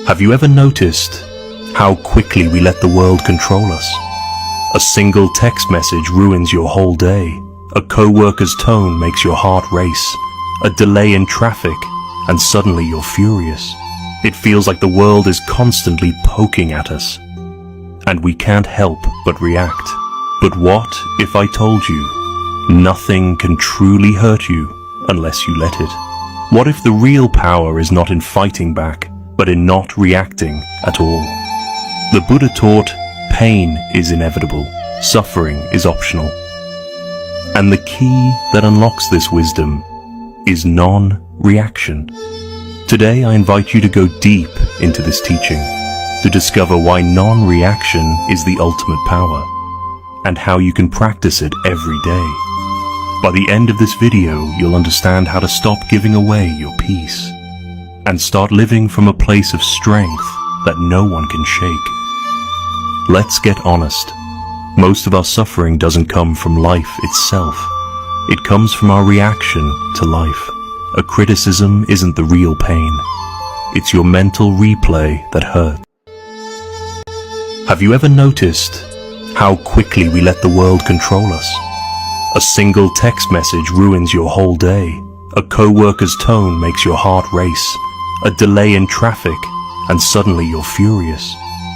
Have you ever noticed how quickly we let the world control us? A single text message ruins your whole day. A co-worker's tone makes your heart race. A delay in traffic, and suddenly you're furious. It feels like the world is constantly poking at us, and we can't help but react. But what if I told you nothing can truly hurt you unless you let it? What if the real power is not in fighting back, but in not reacting at all? The Buddha taught pain is inevitable, suffering is optional. And the key that unlocks this wisdom is non-reaction. Today I invite you to go deep into this teaching, to discover why non-reaction is the ultimate power, and how you can practice it every day. By the end of this video, you'll understand how to stop giving away your peace, and start living from a place of strength that no one can shake. Let's get honest. Most of our suffering doesn't come from life itself. It comes from our reaction to life. A criticism isn't the real pain. It's your mental replay that hurts. Have you ever noticed how quickly we let the world control us? A single text message ruins your whole day. A co-worker's tone makes your heart race. A delay in traffic, and suddenly you're furious.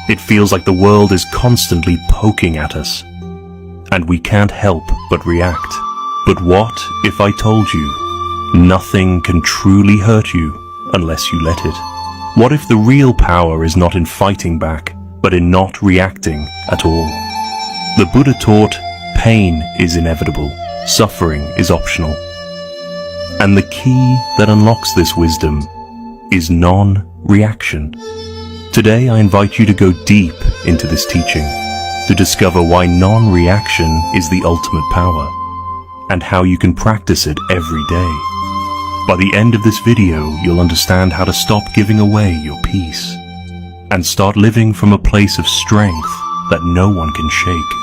It feels like the world is constantly poking at us, and we can't help but react. But what if I told you nothing can truly hurt you unless you let it? What if the real power is not in fighting back, but in not reacting at all? The Buddha taught pain is inevitable, suffering is optional. And the key that unlocks this wisdom is non-reaction. Today I invite you to go deep into this teaching, to discover why non-reaction is the ultimate power, and how you can practice it every day. By the end of this video, you'll understand how to stop giving away your peace, and start living from a place of strength that no one can shake.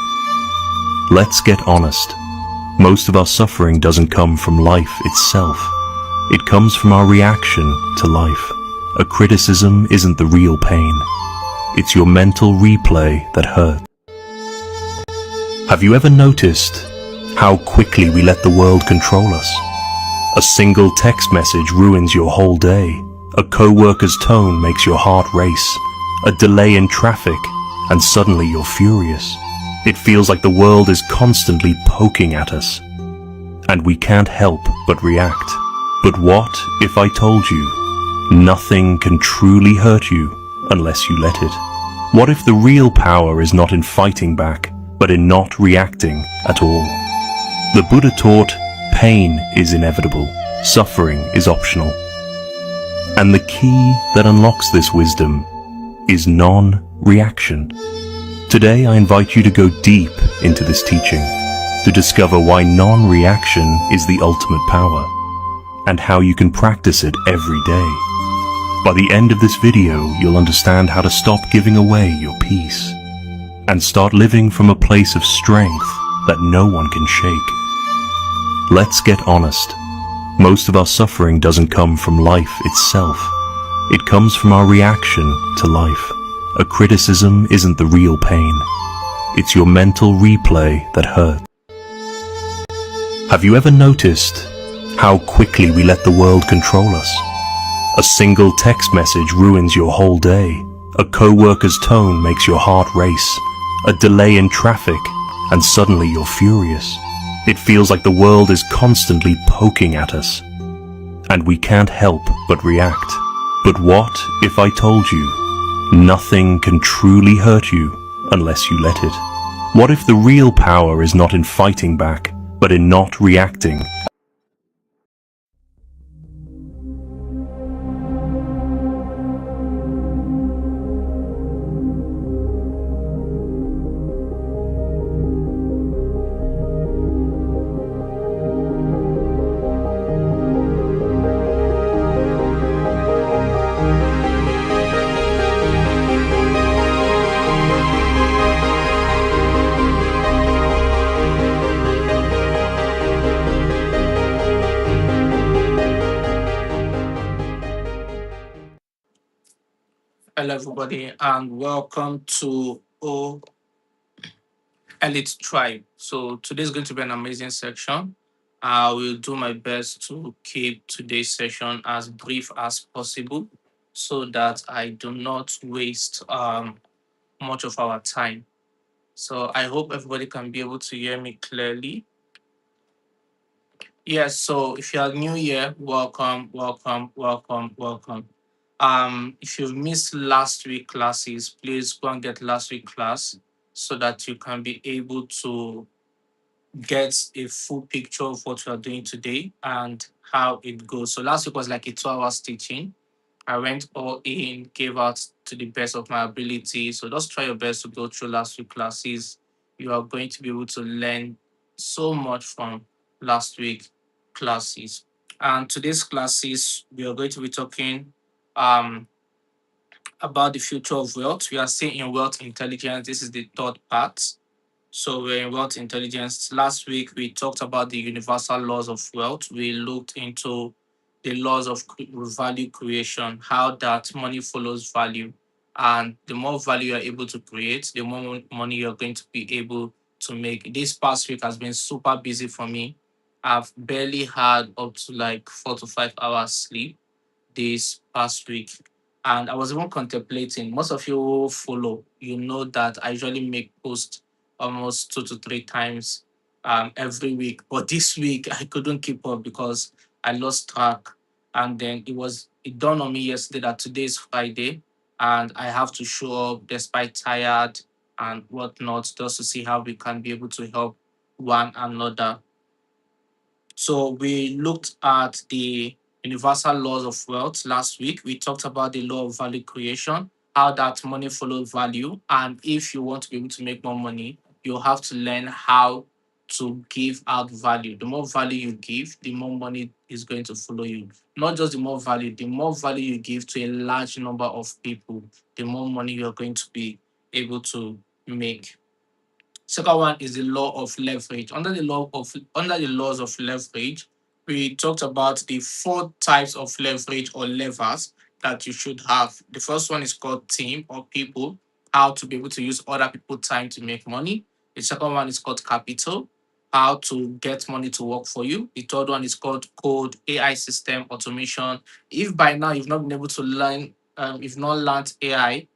Let's get honest. Most of our suffering doesn't come from life itself. It comes from our reaction to life. A criticism isn't the real pain. It's your mental replay that hurts. Have you ever noticed how quickly we let the world control us? A single text message ruins your whole day. A co-worker's tone makes your heart race. A delay in traffic, and suddenly you're furious. It feels like the world is constantly poking at us, and we can't help but react. But what if I told you nothing can truly hurt you unless you let it? What if the real power is not in fighting back, but in not reacting at all? The Buddha taught pain is inevitable, suffering is optional. And the key that unlocks this wisdom is non-reaction. Today I invite you to go deep into this teaching, to discover why non-reaction is the ultimate power, and how you can practice it every day. By the end of this video, you'll understand how to stop giving away your peace, and start living from a place of strength that no one can shake. Let's get honest. Most of our suffering doesn't come from life itself. It comes from our reaction to life. A criticism isn't the real pain. It's your mental replay that hurts. Have you ever noticed how quickly we let the world control us? A single text message ruins your whole day. A co-worker's tone makes your heart race. A delay in traffic, and suddenly you're furious. It feels like the world is constantly poking at us, and we can't help but react. But what if I told you nothing can truly hurt you unless you let it? What if the real power is not in fighting back, but in not reacting? Hello, everybody, and welcome to O Elite Tribe. So, today is going to be an amazing section. I will do my best to keep today's session as brief as possible so that I do not waste much of our time. So, I hope everybody can be able to hear me clearly. Yes, so if you are new here, welcome, welcome, welcome, welcome. If you've missed last week classes, please go and get last week class so that you can be able to get a full picture of what we are doing today and how it goes. So last week was like a 2 hours teaching. I went all in, gave out to the best of my ability. So just try your best to go through last week classes. You are going to be able to learn so much from last week classes. And today's classes, we are going to be talking um, about the future of wealth. We are still in wealth intelligence. This is the third part. So we're in wealth intelligence. Last week we talked about the universal laws of wealth. We looked into the laws of value creation, how that money follows value. And the more value you're able to create, the more money you're going to be able to make. This past week has been super busy for me. I've barely had up to like 4 to 5 hours sleep this past week. And I was even contemplating, most of you who follow, you know that I usually make posts almost 2 to 3 times every week. But this week I couldn't keep up because I lost track. And then it dawned on me yesterday that today is Friday and I have to show up despite tired and whatnot, just to see how we can be able to help one another. So we looked at the universal laws of wealth last week. We talked about the law of value creation, how that money follows value. And if you want to be able to make more money, you have to learn how to give out value. The more value you give, the more money is going to follow you. Not just the more value you give to a large number of people, the more money you're going to be able to make. Second one is the law of leverage. Under the laws of leverage, we talked about the four types of leverage or levers that you should have. The first one is called team or people, how to be able to use other people's time to make money. The second one is called capital, how to get money to work for you. The third one is called code, AI system, automation. If by now you've not been able to learn, you've not learned AI,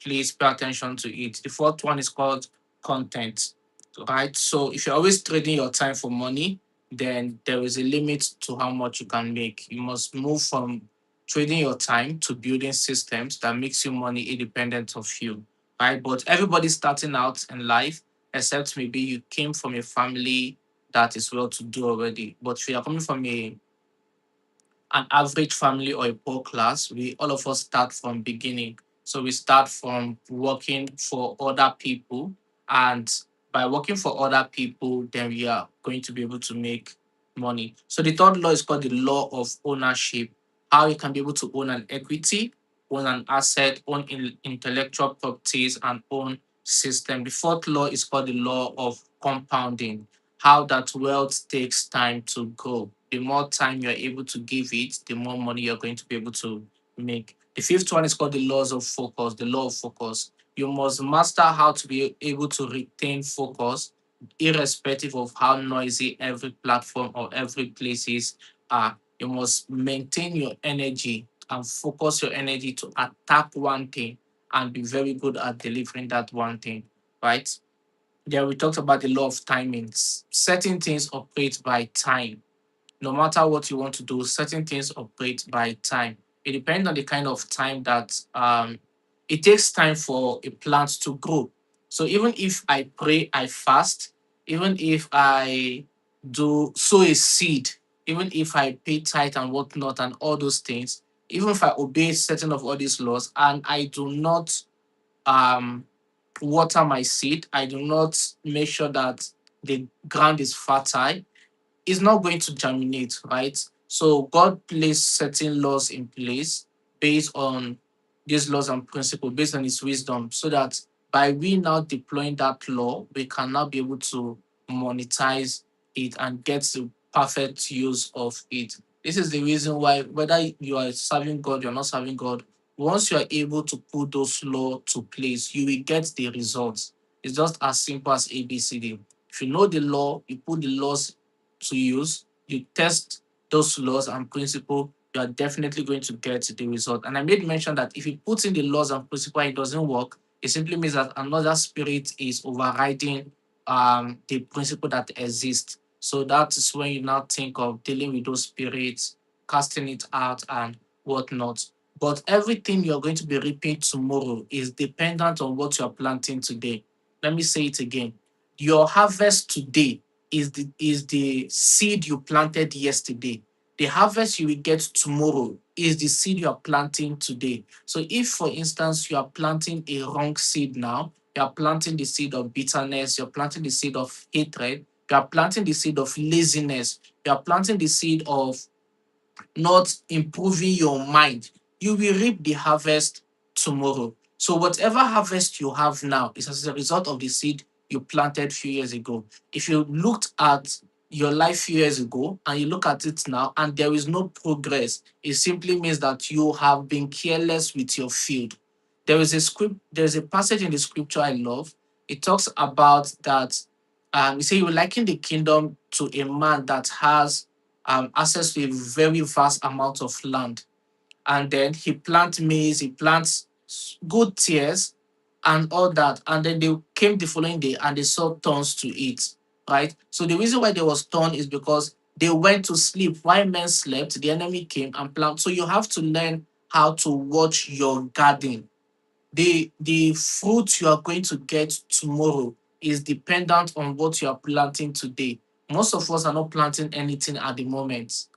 please pay attention to it. The fourth one is called content, right? So if you're always trading your time for money, then there is a limit to how much you can make. You must move from trading your time to building systems that makes you money independent of you, right? But everybody's starting out in life, except maybe you came from a family that is well to do already. But if you are coming from an average family or a poor class, we all of us start from beginning. So we start from working for other people, and by working for other people, then we are going to be able to make money. So the third law is called the law of ownership. How you can be able to own an equity, own an asset, own intellectual properties, and own system. The fourth law is called the law of compounding, how that wealth takes time to grow. The more time you're able to give it, the more money you're going to be able to make. The fifth one is called the laws of focus, the law of focus. You must master how to be able to retain focus, irrespective of how noisy every platform or every place is. You must maintain your energy and focus your energy to attack one thing and be very good at delivering that one thing, right? Then we talked about the law of timings. Certain things operate by time. No matter what you want to do, certain things operate by time. It depends on the kind of time that it takes time for a plant to grow. So even if I pray, I fast, even if I do sow a seed, even if I pay tithe and whatnot and all those things, even if I obey certain of all these laws and I do not um water my seed, I do not make sure that the ground is fertile, it's not going to germinate, right? So God placed certain laws in place based on these laws and principles, based on his wisdom, so that by we now deploying that law, we can now be able to monetize it and get the perfect use of it. This is the reason why, whether you are serving God, you're not serving God, Once you are able to put those laws to place, you will get the results. It's just as simple as ABCD. If you know the law, you put the laws to use, you test those laws and principle, you are definitely going to get the result. And I made mention that if you put in the laws and principle and it doesn't work, it simply means that another spirit is overriding the principle that exists. So that is when you now think of dealing with those spirits, casting it out and whatnot. But everything you're going to be reaping tomorrow is dependent on what you're planting today. Let me say it again. Your harvest today is the seed you planted yesterday. The harvest you will get tomorrow is the seed you are planting today. So if, for instance, you are planting a wrong seed now, you are planting the seed of bitterness, you're planting the seed of hatred, you are planting the seed of laziness, you are planting the seed of not improving your mind, you will reap the harvest tomorrow. So whatever harvest you have now is as a result of the seed you planted few years ago. If you looked at your life few years ago and you look at it now and there is no progress, it simply means that you have been careless with your field. There is a passage in the scripture I love. It talks about that you say you liken the kingdom to a man that has access to a very vast amount of land. And then he plants maize, he plants good tears and all that. And then they came the following day and they saw thorns to eat, right? So the reason why there was thorn is because they went to sleep. While men slept, the enemy came and planted. So you have to learn how to watch your garden. The fruit you are going to get tomorrow is dependent on what you are planting today. Most of us are not planting anything at the moment.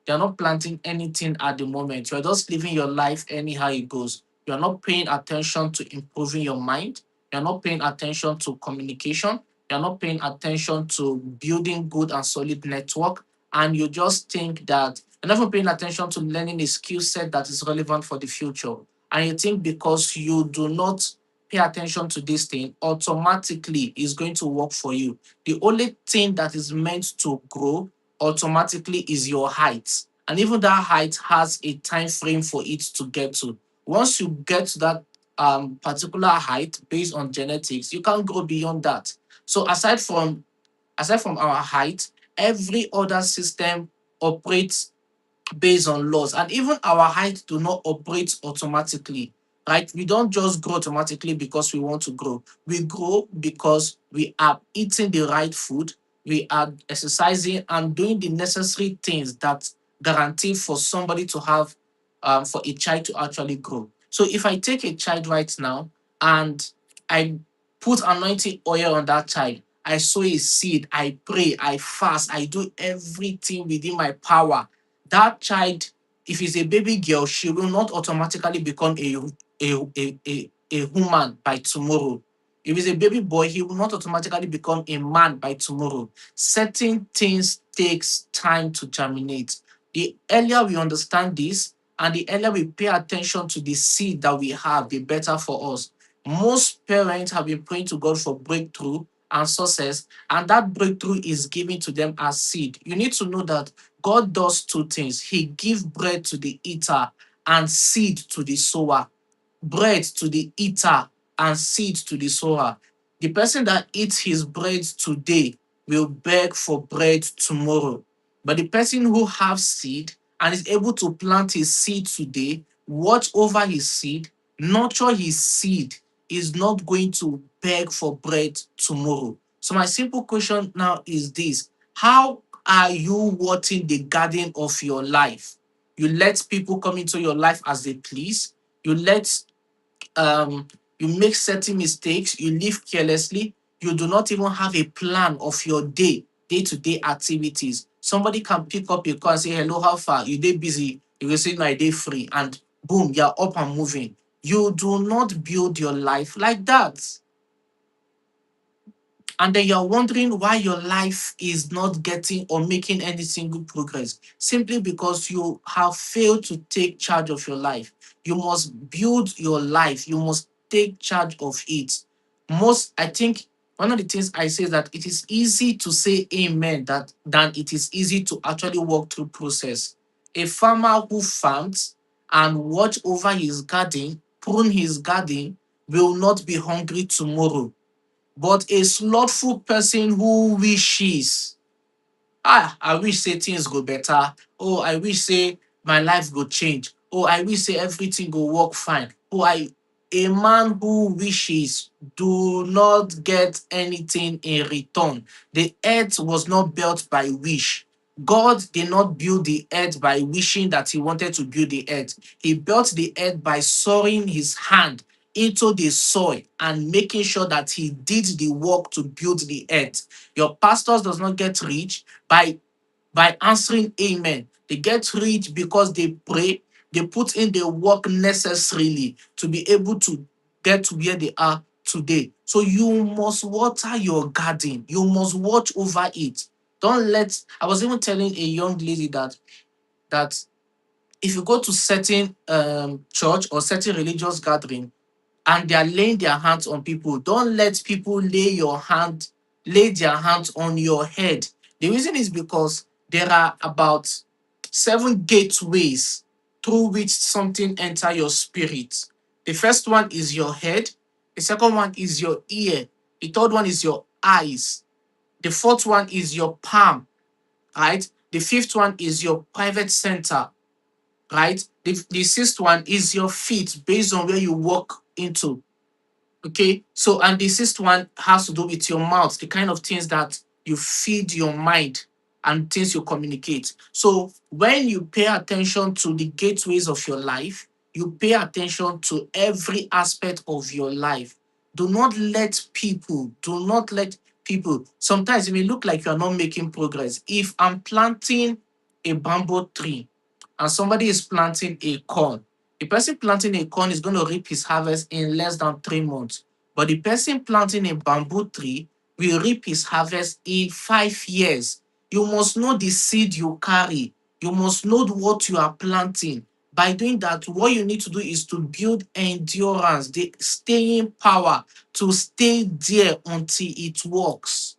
You're not planting anything at the moment. You're just living your life anyhow it goes. You're not paying attention to improving your mind. You're not paying attention to communication. You're not paying attention to building good and solid network. And you just think that you're never paying attention to learning a skill set that is relevant for the future. And you think because you do not pay attention to this thing, automatically is going to work for you. The only thing that is meant to grow automatically is your height. And even that height has a time frame for it to get to. Once you get to that particular height based on genetics, you can grow beyond that. So aside from our height, every other system operates based on laws. And even our height do not operate automatically, right? We don't just grow automatically because we want to grow. We grow because we are eating the right food, we are exercising and doing the necessary things that guarantee for somebody to have, for a child to actually grow. So if I take a child right now and I put anointing oil on that child, I sow a seed, I pray, I fast, I do everything within my power, that child, if it's a baby girl, she will not automatically become a woman by tomorrow. If it's a baby boy, he will not automatically become a man by tomorrow. Certain things takes time to germinate. The earlier we understand this and the earlier we pay attention to the seed that we have, the better for us. Most parents have been praying to God for breakthrough and success, and that breakthrough is given to them as seed. You need to know that God does two things. He gives bread to the eater and seed to the sower. Bread to the eater and seed to the sower. The person that eats his bread today will beg for bread tomorrow. But the person who has seed and is able to plant his seed today, watch over his seed, nurture his seed, is not going to beg for bread tomorrow. So my simple question now is this: how are you watering the garden of your life? You let people come into your life as they please. You let um you make certain mistakes, you live carelessly, you do not even have a plan of your day-to-day activities. Somebody can pick up your call and say, hello, how far? You day busy, you will say my day free, and boom, you're up and moving. You do not build your life like that. And then you're wondering why your life is not getting or making any single progress, simply because you have failed to take charge of your life. You must build your life, you must take charge of it. I think one of the things I say is that it is easy to say amen than it is easy to actually walk through process. A farmer who farms and watch over his garden, prune his garden, will not be hungry tomorrow. But a slothful person who wishes, I wish say things go better. Oh, I wish say my life go change. Oh, I wish say everything go work fine. A man who wishes do not get anything in return. The earth was not built by wish. God did not build the earth by wishing that he wanted to build the earth. He built the earth by sowing his hand into the soil and making sure that he did the work to build the earth. Your pastors does not get rich by answering amen. They get rich because they pray, they put in the work necessarily to be able to get to where they are today. So you must water your garden. You must watch over it. Don't let I was even telling a young lady that if you go to certain church or certain religious gathering, and they are laying their hands on people. Don't let people lay their hands on your head. The reason is because there are about 7 gateways through which something enter your spirit. The first one is your head. The second one is your ear. The third one is your eyes. The fourth one is your palm, right? The fifth one is your private center, right? The sixth one is your feet based on where you walk into. Okay, so and the sixth one has to do with your mouth, the kind of things that you feed your mind and things you communicate. So when you pay attention to the gateways of your life, you pay attention to every aspect of your life. Do not let people, sometimes it may look like you're not making progress. If I'm planting a bamboo tree and somebody is planting a corn, the person planting a corn is going to reap his harvest in less than 3 months. But the person planting a bamboo tree will reap his harvest in 5 years. You must know the seed you carry. You must know what you are planting. By doing that, what you need to do is to build endurance, the staying power to stay there until it works.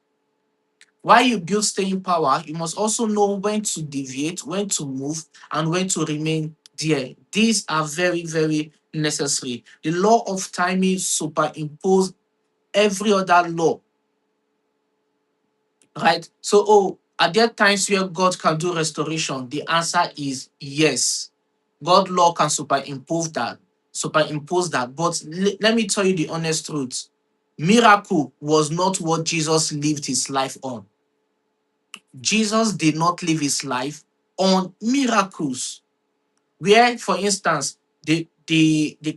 While you build staying power, you must also know when to deviate, when to move, and when to remain there. These are very, very necessary. The law of timing superimpose every other law, right? So, are there times where God can do restoration? The answer is yes. God law can superimpose that. But let me tell you the honest truth. Miracle was not what Jesus lived his life on. Jesus did not live his life on miracles. Where, for instance, they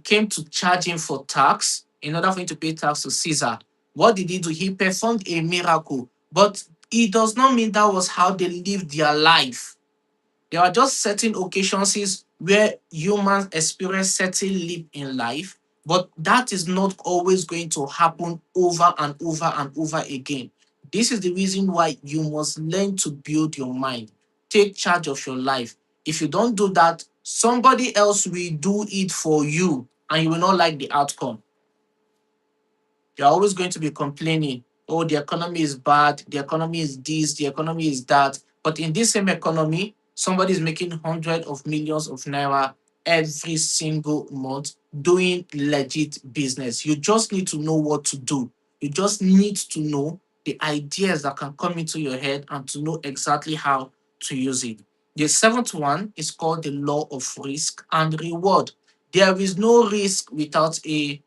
came to charge him for tax in order for him to pay tax to Caesar. What did he do? He performed a miracle, but it does not mean that was how they lived their life. There are just certain occasions where humans experience certain leap in life, but that is not always going to happen over and over and over again. This is the reason why you must learn to build your mind, take charge of your life. If you don't do that, somebody else will do it for you and you will not like the outcome. You're always going to be complaining, oh, the economy is bad, the economy is this, the economy is that. But in this same economy, somebody is making hundreds of millions of naira every single month doing legit business. You just need to know what to do. You just need to know the ideas that can come into your head and to know exactly how to use it. The seventh one is called the law of risk and reward. There is no risk without a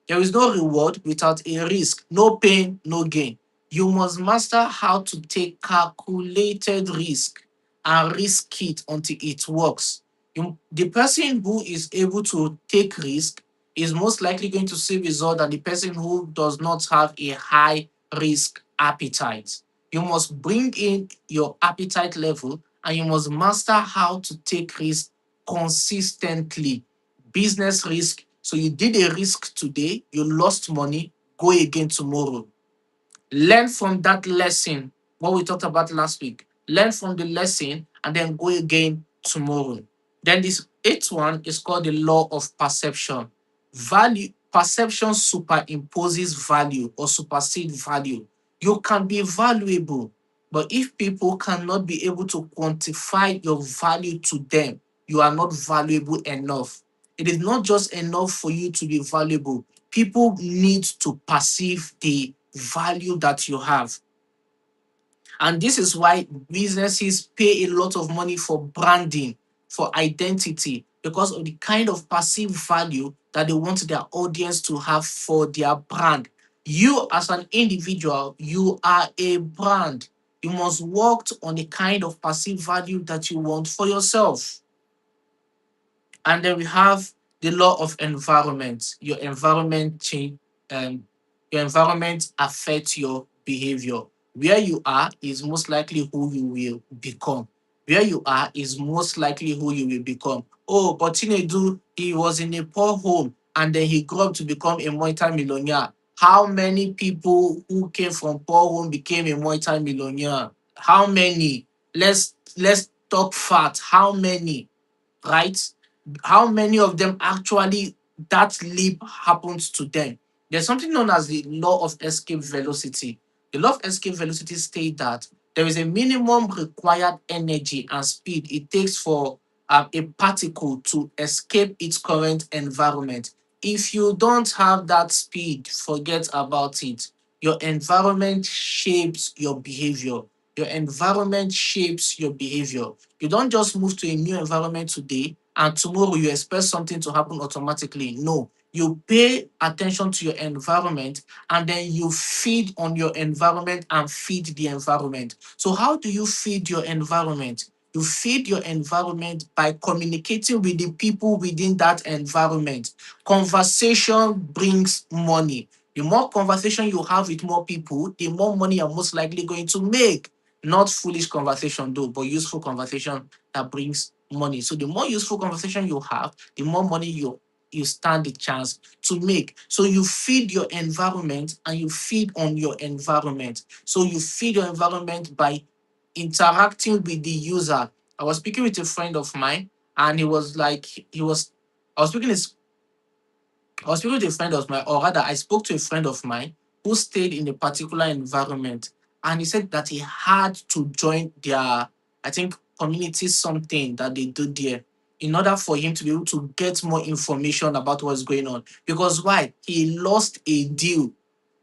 there is no reward without a risk, no pain, no gain. You must master how to take calculated risk and risk it until it works. The person who is able to take risk is most likely going to see result than the person who does not have a high risk appetite. You must bring in your appetite level and you must master how to take risk consistently. Business risk. So you did a risk today, you lost money, go again tomorrow. Learn from that lesson, what we talked about last week. Learn from the lesson and then go again tomorrow. Then this eighth one is called the law of perception. Value perception superimposes value or supersede value. You can be valuable, but if people cannot be able to quantify your value to them, you are not valuable enough. It is not just enough for you to be valuable. People need to perceive the value that you have. And this is why businesses pay a lot of money for branding, for identity, because of the kind of perceived value that they want their audience to have for their brand. You, as an individual, you are a brand. You must work on the kind of perceived value that you want for yourself. And then we have the law of environment. Um, your environment affects your behavior. Where you are is most likely who you will become. Where you are is most likely who you will become. Oh, but Chinedu, he was in a poor home and then he grew up to become a multi-millionaire. How many people who came from poor home became a multi-millionaire? How many? Let's talk fact. How many? Right? How many of them actually that leap happens to them? There's something known as the law of escape velocity. The law of escape velocity states that there is a minimum required energy and speed it takes for a particle to escape its current environment. If you don't have that speed, forget about it. Your environment shapes your behavior. Your environment shapes your behavior. You don't just move to a new environment today and tomorrow you expect something to happen automatically. No, you pay attention to your environment and then you feed on your environment and feed the environment. So, how do you feed your environment? You feed your environment by communicating with the people within that environment. Conversation brings money. The more conversation you have with more people, the more money you're most likely going to make. Not foolish conversation though, but useful conversation that brings money. So the more useful conversation you have, the more money you stand the chance to make. So you feed your environment and you feed on your environment. So you feed your environment by interacting with the user. I was speaking with a friend of mine and he was like, he was, I was speaking this I was speaking to a friend of mine, or rather, I spoke to a friend of mine who stayed in a particular environment, and he said that he had to join their, I think, community something that they do there in order for him to be able to get more information about what's going on. Because why? He lost a deal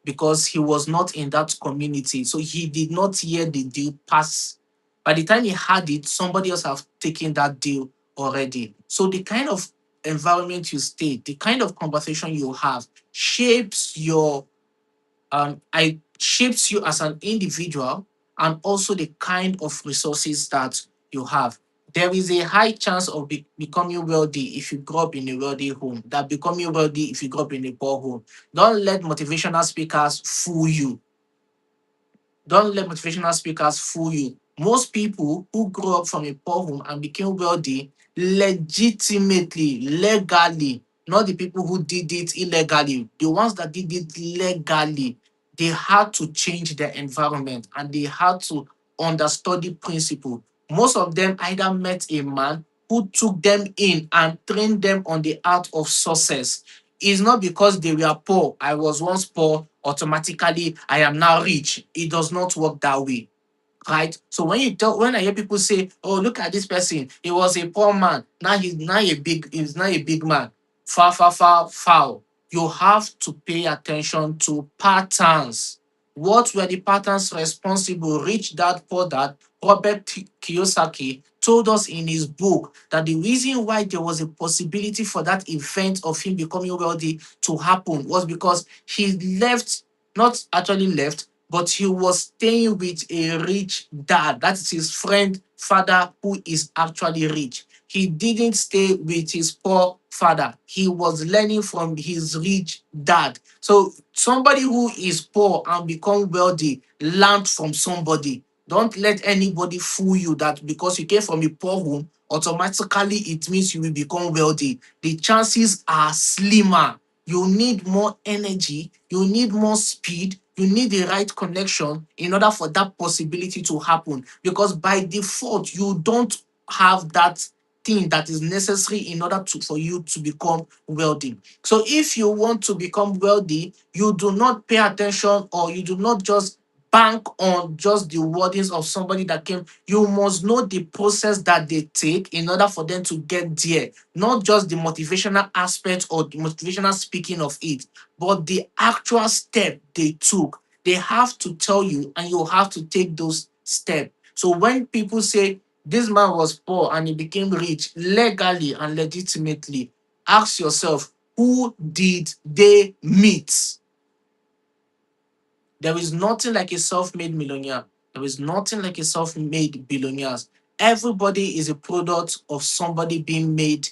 because he was not in that community. So he did not hear the deal pass. By the time he had it, somebody else have taken that deal already. So the kind of environment you stay, the kind of conversation you have shapes your I shapes you as an individual and also the kind of resources that you have. There is a high chance of becoming wealthy if you grow up in a wealthy home, that becoming wealthy if you grow up in a poor home. Don't let motivational speakers fool you. Don't let motivational speakers fool you. Most people who grew up from a poor home and became wealthy legitimately, legally, not the people who did it illegally, the ones that did it legally, they had to change their environment and they had to understudy principle. Most of them either met a man who took them in and trained them on the art of success. It's not because they were poor. I was once poor, automatically I am now rich. It does not work that way. Right? So when I hear people say, "Oh, look at this person, he was a poor man, now he's now a big man," far, far, far, foul. You have to pay attention to patterns. What were the patterns responsible? Rich Dad Poor Dad, Robert Kiyosaki told us in his book that the reason why there was a possibility for that event of him becoming wealthy to happen was because he left, not actually left, but he was staying with a rich dad. That is his friend, father, who is actually rich. He didn't stay with his poor father. He was learning from his rich dad. So somebody who is poor and become wealthy learned from somebody. Don't let anybody fool you that because you came from a poor home, automatically it means you will become wealthy. The chances are slimmer. You need more energy, you need more speed, you need the right connection in order for that possibility to happen. Because by default, you don't have that thing that is necessary in order for you to become wealthy. So if you want to become wealthy, you do not pay attention or you do not just bank on just the wordings of somebody that came. You must know the process that they take in order for them to get there. Not just the motivational aspect or the motivational speaking of it, but the actual step they took. They have to tell you, and you have to take those steps. So when people say this man was poor and he became rich legally and legitimately, ask yourself, who did they meet? There is nothing like a self-made millionaire. There is nothing like a self-made billionaire. Everybody is a product of somebody being made,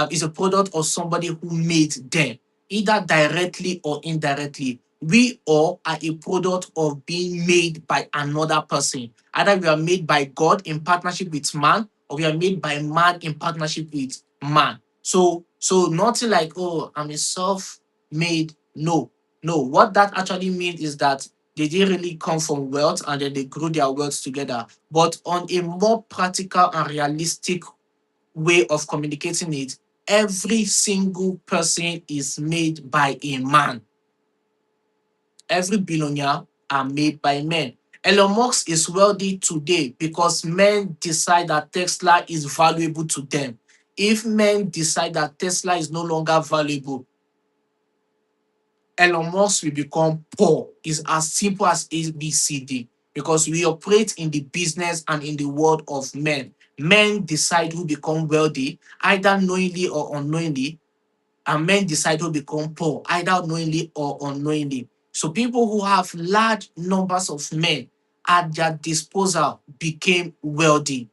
is a product of somebody who made them, either directly or indirectly. We all are a product of being made by another person. Either we are made by God in partnership with man, or we are made by man in partnership with man. So nothing like, oh, I'm a self-made. No, no. What that actually means is that they didn't really come from wealth and then they grew their wealth together. But on a more practical and realistic way of communicating it, every single person is made by a man. Every billionaire are made by men. Elon Musk is wealthy today because men decide that Tesla is valuable to them. If men decide that Tesla is no longer valuable, Elon Musk will become poor. It's as simple as ABCD because we operate in the business and in the world of men. Men decide who become wealthy, either knowingly or unknowingly, and men decide to become poor, either knowingly or unknowingly. So people who have large numbers of men at their disposal became wealthy.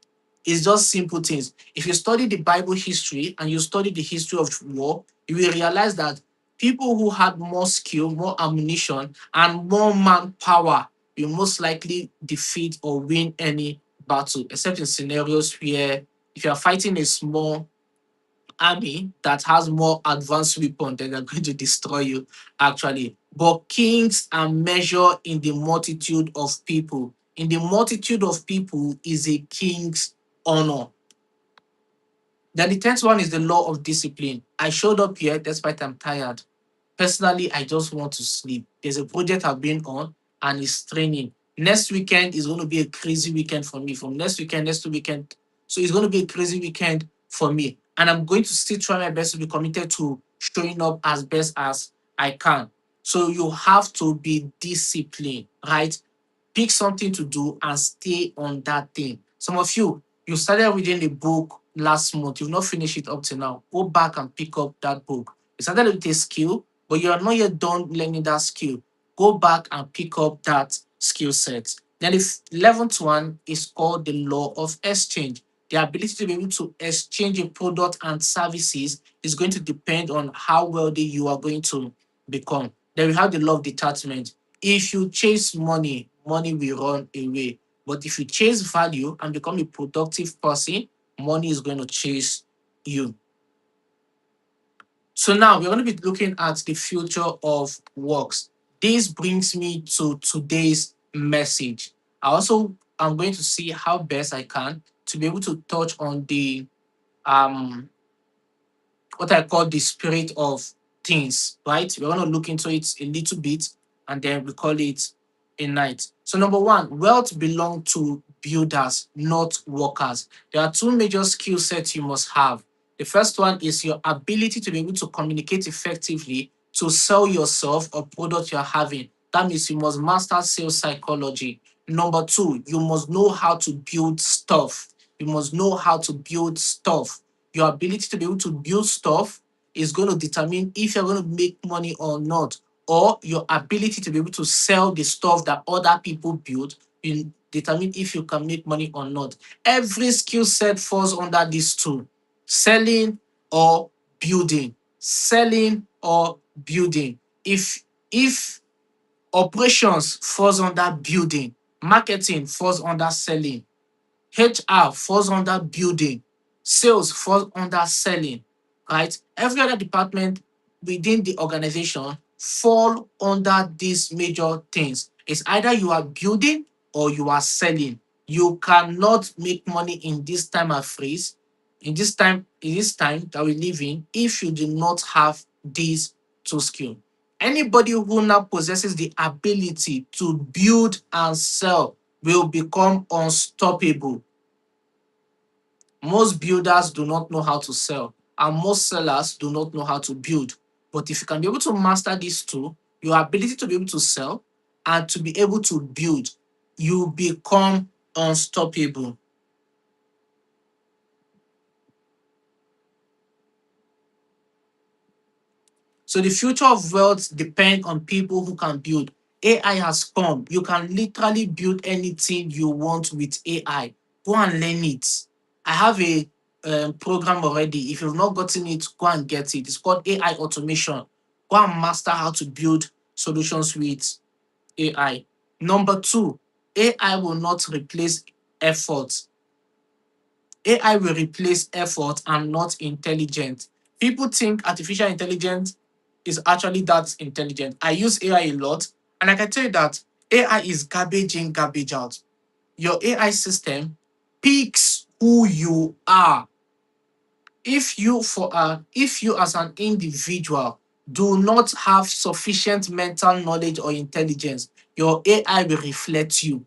It's just simple things. If you study the Bible history and you study the history of war, you will realize that people who had more skill, more ammunition, and more manpower will most likely defeat or win any battle, except in scenarios where if you are fighting a small army that has more advanced weapon, then they're going to destroy you, actually. But kings are measured in the multitude of people. In the multitude of people is a king's honor. Then the 10th one is the law of discipline. I showed up here despite I'm tired. Personally, I just want to sleep. There's a project I've been on and it's training. Next weekend is going to be a crazy weekend for me. From next weekend, next weekend. So it's going to be a crazy weekend for me. And I'm going to still try my best to be committed to showing up as best as I can. So you have to be disciplined, right? Pick something to do and stay on that thing. Some of you, you started reading a book last month, you've not finished it up to now. Go back and pick up that book. You started with a skill, but you are not yet done learning that skill. Go back and pick up that skill set. Then the 11th one is called the law of exchange. The ability to be able to exchange a product and services is going to depend on how wealthy you are going to become. Then we have the law of detachment. If you chase money, money will run away. But if you chase value and become a productive person, money is going to chase you. So now we're going to be looking at the future of works. This brings me to today's message. I also am going to see how best I can to be able to touch on the um what I call the spirit of things, right? We're going to look into it a little bit and then we call it a night. So, number one, wealth belongs to builders, not workers. There are two major skill sets you must have. The first one is your ability to be able to communicate effectively to sell yourself or product you're having. That means you must master sales psychology. Number two, you must know how to build stuff. You must know how to build stuff. Your ability to be able to build stuff is going to determine if you're going to make money or not, or your ability to be able to sell the stuff that other people build will determine if you can make money or not. Every skill set falls under these two: selling or building. Selling or building. If operations falls under building, marketing falls under selling, HR falls under building, sales falls under selling, right? Every other department within the organization fall under these major things. It's either you are building or you are selling. You cannot make money in this time of phrase, in this time that we live in, if you do not have these two skills. Anybody who now possesses the ability to build and sell will become unstoppable. Most builders do not know how to sell, and most sellers do not know how to build. But if you can be able to master these two, your ability to be able to sell and to be able to build, you become unstoppable. So the future of wealth depends on people who can build. AI has come. You can literally build anything you want with AI. Go and learn it. I have a program already. If you've not gotten it, go and get it. It's called AI automation. Go and master how to build solutions with AI. Number two, AI will not replace effort. AI will replace effort and not intelligence. People think artificial intelligence is actually that intelligent. I use AI a lot, and I can tell you that AI is garbage in, garbage out. Your AI system picks who you are. If you as an individual do not have sufficient mental knowledge or intelligence, your AI will reflect you.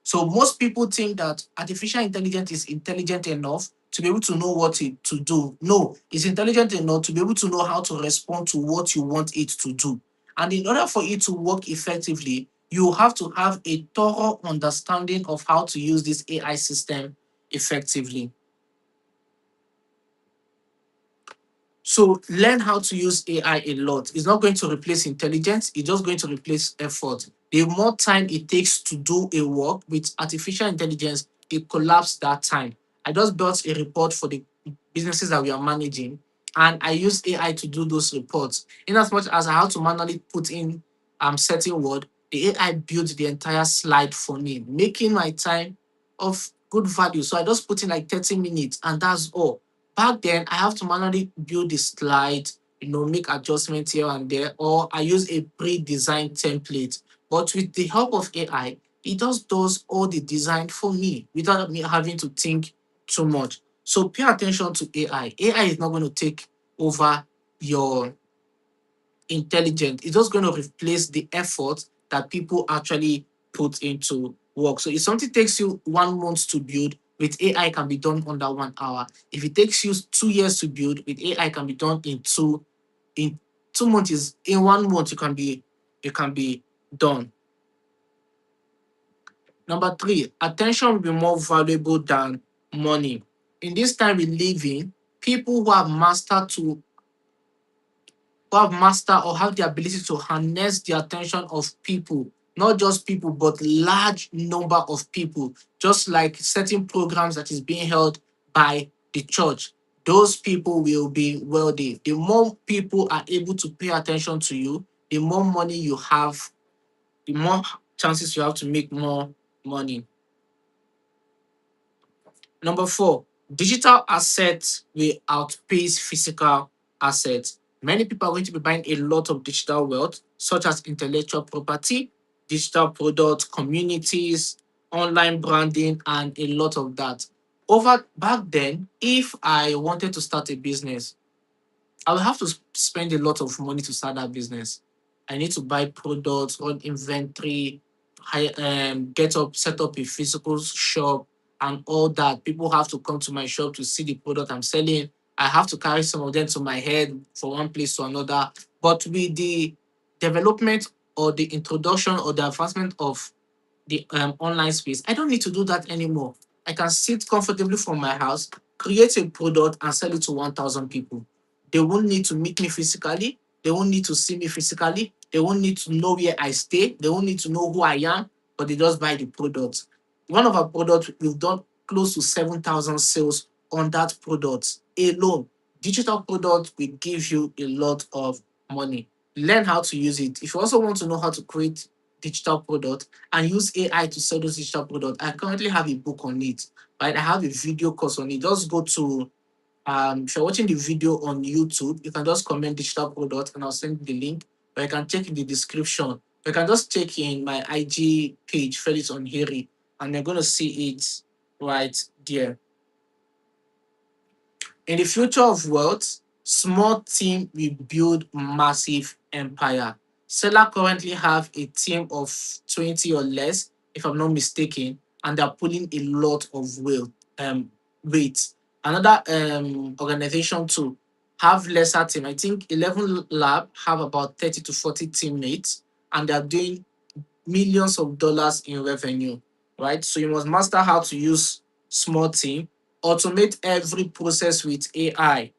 So most people think that artificial intelligence is intelligent enough to be able to know what it to do. No, it's intelligent enough to be able to know how to respond to what you want it to do. And in order for it to work effectively, you have to have a thorough understanding of how to use this AI system effectively. So learn how to use AI a lot. It's not going to replace intelligence, it's just going to replace effort. The more time it takes to do a work with artificial intelligence, it collapses that time. I just built a report for the businesses that we are managing, and I use AI to do those reports. In as much as I have to manually put in certain word, the AI built the entire slide for me, making my time of good value. So I just put in like 30 minutes and that's all. Back then, I have to manually build the slide, make adjustments here and there, or I use a pre-designed template. But with the help of AI, it just does all the design for me without me having to think too much. So pay attention to AI. AI is not going to take over your intelligence. It's just going to replace the effort that people actually put into work. So if something takes you 1 month to build, with AI can be done under 1 hour. If it takes you 2 years to build, with AI can be done in 2 months. Is in 1 month it can be done. Number three, attention will be more valuable than money. In this time we live in, people who have mastered or have the ability to harness the attention of people, not just people, but large number of people, just like certain programs that is being held by the church. Those people will be wealthy. The more people are able to pay attention to you, the more money you have, the more chances you have to make more money. Number four, digital assets will outpace physical assets. Many people are going to be buying a lot of digital wealth, such as intellectual property, digital products, communities, online branding, and a lot of that. Over back then, if I wanted to start a business, I will have to spend a lot of money to start that business. I need to buy products, run inventory, set up a physical shop, and all that. People have to come to my shop to see the product I'm selling. I have to carry some of them to my head from one place to another. But with the development or the introduction or the advancement of the online space, I don't need to do that anymore. I can sit comfortably from my house, create a product, and sell it to 1,000 people. They won't need to meet me physically. They won't need to see me physically. They won't need to know where I stay. They won't need to know who I am, but they just buy the product. One of our products, we've done close to 7,000 sales on that product alone. Digital product will give you a lot of money. Learn how to use it. If you also want to know how to create digital product and use AI to sell those digital products, I currently have a book on it. Right? I have a video course on it. Just go to if you're watching the video on YouTube, you can just comment digital product and I'll send you the link. Or you can check in the description. You can just check in my IG page, Felix Onhiri, and you're gonna see it right there. In the future of wealth, small team will build massive empire. Seller currently have a team of 20 or less, if I'm not mistaken, and they're pulling a lot of um, weight. Another organization too have lesser team. I think 11 Lab have about 30 to 40 teammates, and they're doing millions of dollars in revenue, right? So you must master how to use small team, automate every process with AI,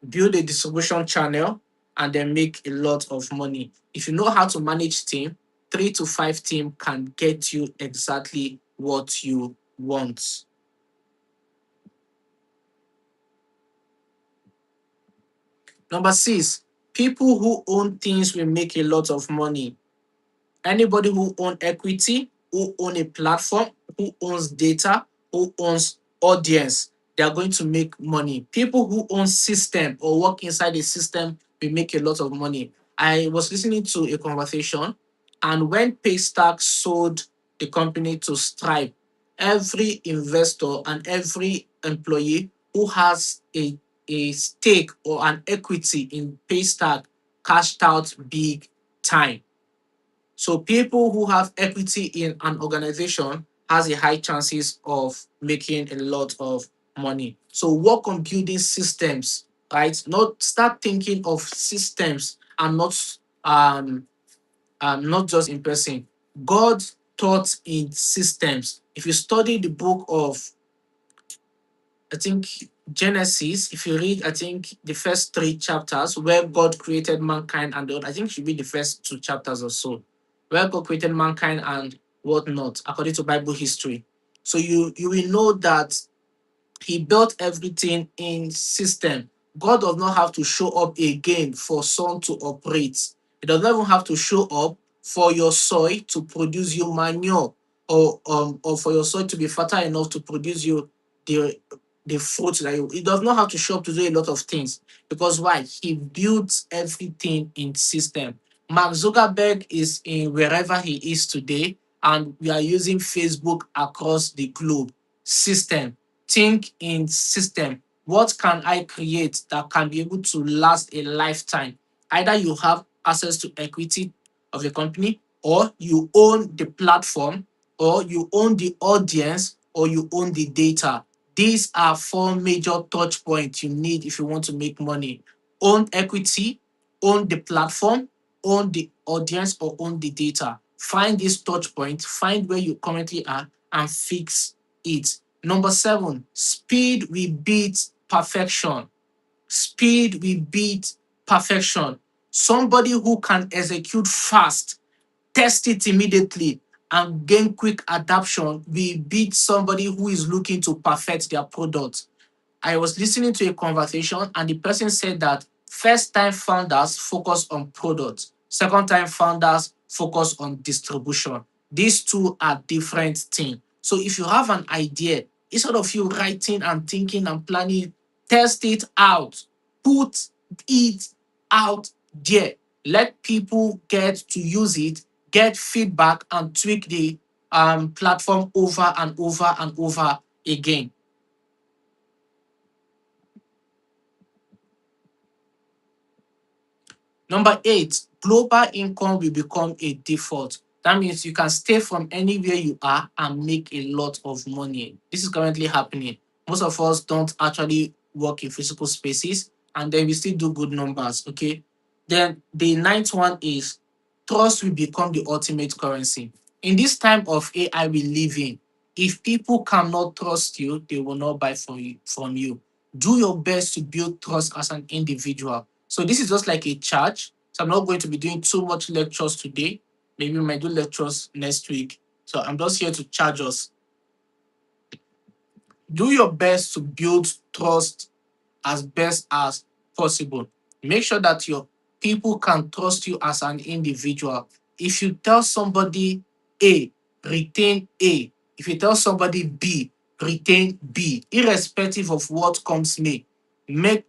build a distribution channel, and then make a lot of money. If you know how to manage team, 3 to 5 team can get you exactly what you want. Number six, people who own things will make a lot of money. Anybody who own equity, who own a platform, who owns data, who owns audience, they are going to make money. People who own system or work inside a system will make a lot of money. I was listening to a conversation, and when Paystack sold the company to Stripe, every investor and every employee who has a stake or an equity in Paystack cashed out big time. So people who have equity in an organization has a high chances of making a lot of money. So work on building systems, right? Not start thinking of systems and um not just in person. God taught in systems. If you study the book of, I think, Genesis, if you read, I think, the first 3 chapters where God created mankind and I think it should be the first 2 chapters or so, where God created mankind and whatnot, according to Bible history. So you will know that he built everything in system. God does not have to show up again for sun to operate. He does not even have to show up for your soil to produce you manure, or for your soil to be fertile enough to produce you the the fruit that you. He does not have to show up to do a lot of things, because why? He built everything in system. Mark Zuckerberg is in wherever he is today, and we are using Facebook across the globe. System. Think in system. What can I create that can be able to last a lifetime? Either you have access to equity of the company, or you own the platform, or you own the audience, or you own the data. These are 4 major touch points you need if you want to make money. Own equity, own the platform, own the audience, or own the data. Find this touch point, find where you currently are, and fix it. Number seven, speed will beat perfection. Speed will beat perfection. Somebody who can execute fast, test it immediately, and gain quick adoption will beat somebody who is looking to perfect their product. I was listening to a conversation, and the person said that first time founders focus on product, second time founders focus on distribution. These two are different things. So if you have an idea, instead of you writing and thinking and planning, test it out, put it out there. Let people get to use it, get feedback, and tweak the platform over and over and over again. Number eight, global income will become a default. That means you can stay from anywhere you are and make a lot of money. This is currently happening. Most of us don't actually work in physical spaces, and then we still do good numbers. Okay. Then the ninth one is trust will become the ultimate currency. In this time of AI we live in, if people cannot trust you, they will not buy from you. Do your best to build trust as an individual. So this is just like a charge. So I'm not going to be doing too much lectures today. Maybe we might do lectures next week. So I'm just here to charge us. Do your best to build trust as best as possible. Make sure that your people can trust you as an individual. If you tell somebody A, retain A. If you tell somebody B, retain B, irrespective of what comes may.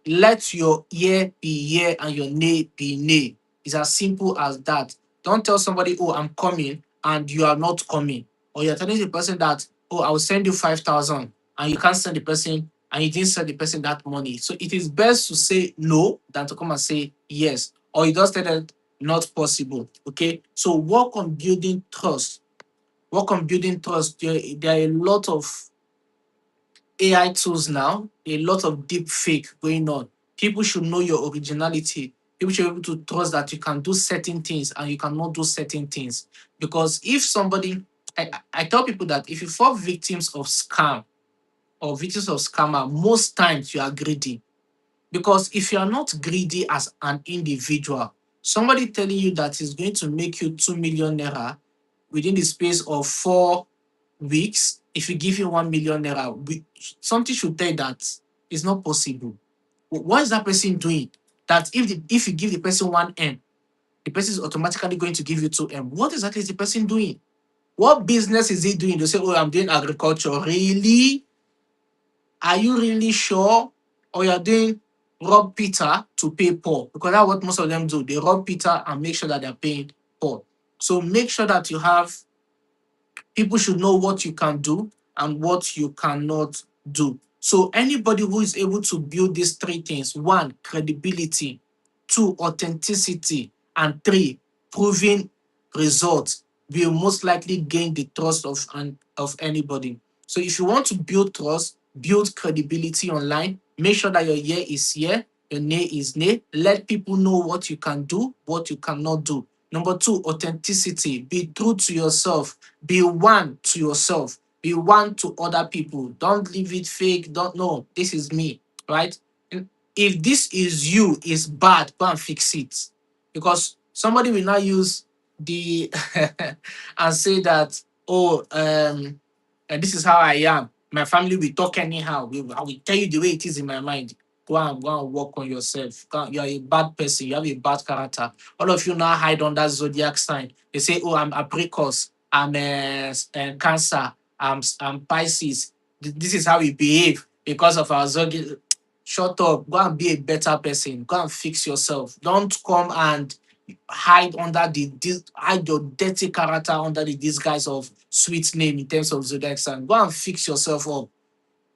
Let your yeah be yeah and your nay be nay. It's as simple as that. Don't tell somebody, oh, I'm coming, and you are not coming. Or you're telling the person that, oh, I will send you 5,000, and you can't send the person, and you didn't send the person that money. So it is best to say no than to come and say yes. Or you just tell them, Not possible. Okay. So work on building trust. Work on building trust. There are a lot of AI tools now, a lot of deep fake going on. People should know your originality. People should be able to trust that you can do certain things and you cannot do certain things. Because if somebody, I tell people that if you fall victims of scam or victims of scammer, most times you are greedy. Because if you are not greedy as an individual, somebody telling you that is going to make you 2 million naira within the space of 4 weeks, if you give him 1 million naira, something should tell you that it's not possible. What is that person doing? That if you give the person 1M, the person is automatically going to give you 2M. What exactly is the person doing? What business is he doing? They say, oh, I'm doing agriculture. Really? Are you really sure? Or you're doing rob Peter to pay Paul? Because that's what most of them do. They rob Peter and make sure that they're paying Paul. So make sure that you have people should know what you can do and what you cannot do. So anybody who is able to build these three things: one, credibility; two, authenticity; and three, proving results, will most likely gain the trust of anybody. So if you want to build trust, build credibility online, make sure that your yeah is yeah, your nay is nay. Let people know what you can do, what you cannot do. Number two, authenticity. Be true to yourself. Be one to yourself. Be one to other people. Don't leave it fake. Don't know. This is me, right? And if this is you, is bad, go and fix it. Because somebody will now use the and say that, oh, this is how I am. My family will talk anyhow. I will tell you the way it is in my mind. Go and work on yourself. You are a bad person. You have a bad character. All of you now hide under zodiac sign. They say, "Oh, I'm Apricus. I'm Cancer. I'm Pisces. This is how we behave because of our zodiac." Shut up. Go and be a better person. Go and fix yourself. Don't come and hide your dirty character under the disguise of sweet name in terms of zodiac sign. Go and fix yourself up.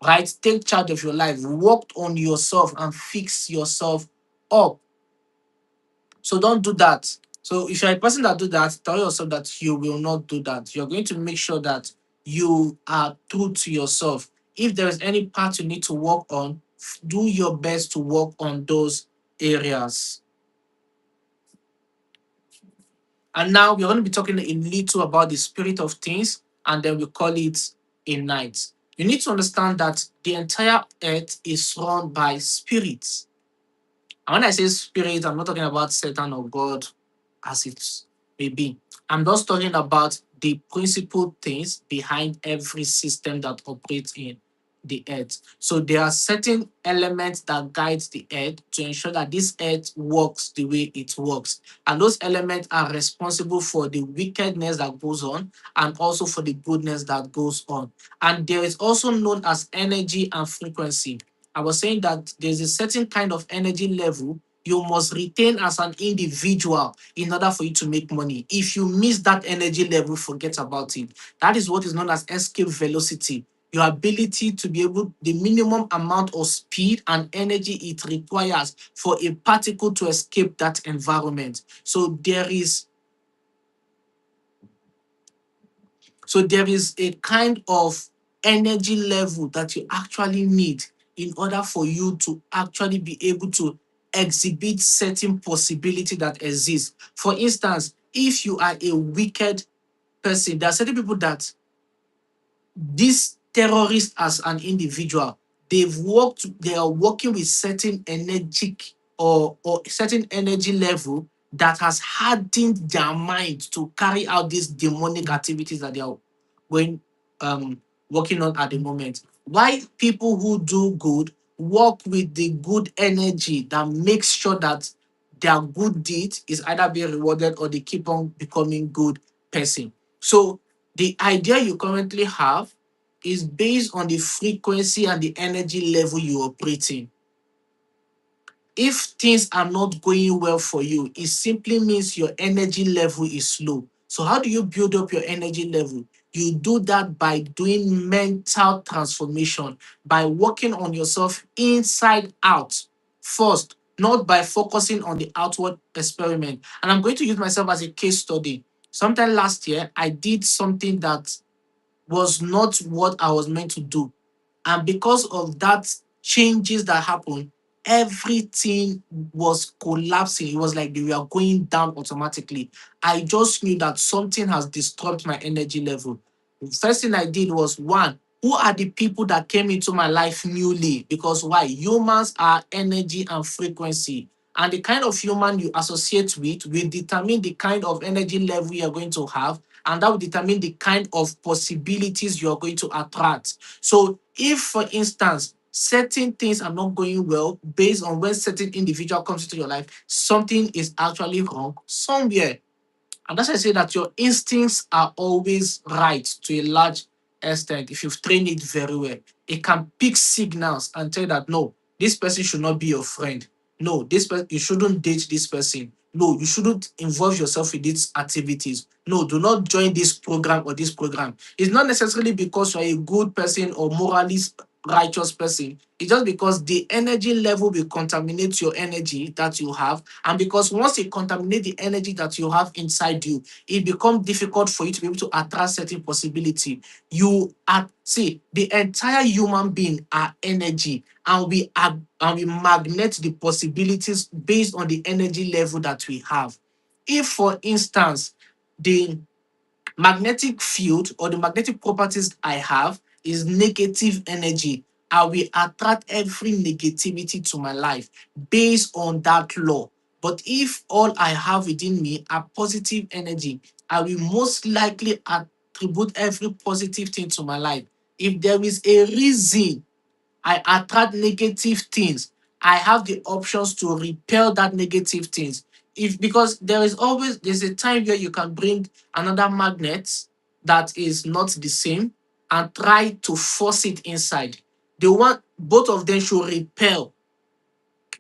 Right? Take charge of your life. Work on yourself and fix yourself up. So don't do that. So if you're a person that do that, tell yourself that you will not do that. You're going to make sure that you are true to yourself. If there is any part you need to work on, do your best to work on those areas. And now we're going to be talking a little about the spirit of things, and then we call it a night. You need to understand that the entire earth is run by spirits. And when I say spirit, I'm not talking about Satan or God as it may be. I'm just talking about the principal things behind every system that operates in the earth. So there are certain elements that guide the earth to ensure that this earth works the way it works. And those elements are responsible for the wickedness that goes on and also for the goodness that goes on. And there is also known as energy and frequency. I was saying that there's a certain kind of energy level you must retain as an individual in order for you to make money. If you miss that energy level, forget about it. That is what is known as escape velocity. Your ability to be able, the minimum amount of speed and energy it requires for a particle to escape that environment. So there is a kind of energy level that you actually need in order for you to actually be able to exhibit certain possibility that exists. For instance, if you are a wicked person, there are certain people that these terrorists as an individual, they are working with certain energetic or certain energy level that has hardened their mind to carry out these demonic activities that they are going working on at the moment. Why people who do good work with the good energy that makes sure that their good deed is either being rewarded or they keep on becoming good person. So the idea you currently have is based on the frequency and the energy level you operate in. If things are not going well for you, it simply means your energy level is low. So, how do you build up your energy level? You do that by doing mental transformation, by working on yourself inside out. First, not by focusing on the outward experiment. And I'm going to use myself as a case study. Sometime last year, I did something that was not what I was meant to do. And because of that changes that happened, everything was collapsing. It was like they were going down automatically. I just knew that something has disturbed my energy level. The first thing I did was, one, who are the people that came into my life newly? Because why? Humans are energy and frequency. And the kind of human you associate with will determine the kind of energy level you're going to have, and that will determine the kind of possibilities you're going to attract. So, if for instance, certain things are not going well based on when certain individual comes into your life, something is actually wrong somewhere. And that's why I say that your instincts are always right to a large extent if you've trained it very well. It can pick signals and tell you that no, this person should not be your friend. No, you shouldn't date this person. No, you shouldn't involve yourself in these activities. No, do not join this program or this program. It's not necessarily because you're a good person or morally righteous person. It's just because the energy level will contaminate your energy that you have. And because once it contaminate the energy that you have inside you, it becomes difficult for you to be able to attract certain possibility. You are see the entire human being are energy, and we magnet the possibilities based on the energy level that we have. If, for instance, the magnetic field or the magnetic properties I have is negative energy, I will attract every negativity to my life based on that law. But if all I have within me are positive energy, I will most likely attribute every positive thing to my life. If there is a reason I attract negative things, I have the options to repel that negative things. If because there's a time where you can bring another magnet that is not the same and try to force it inside. The one both of them should repel,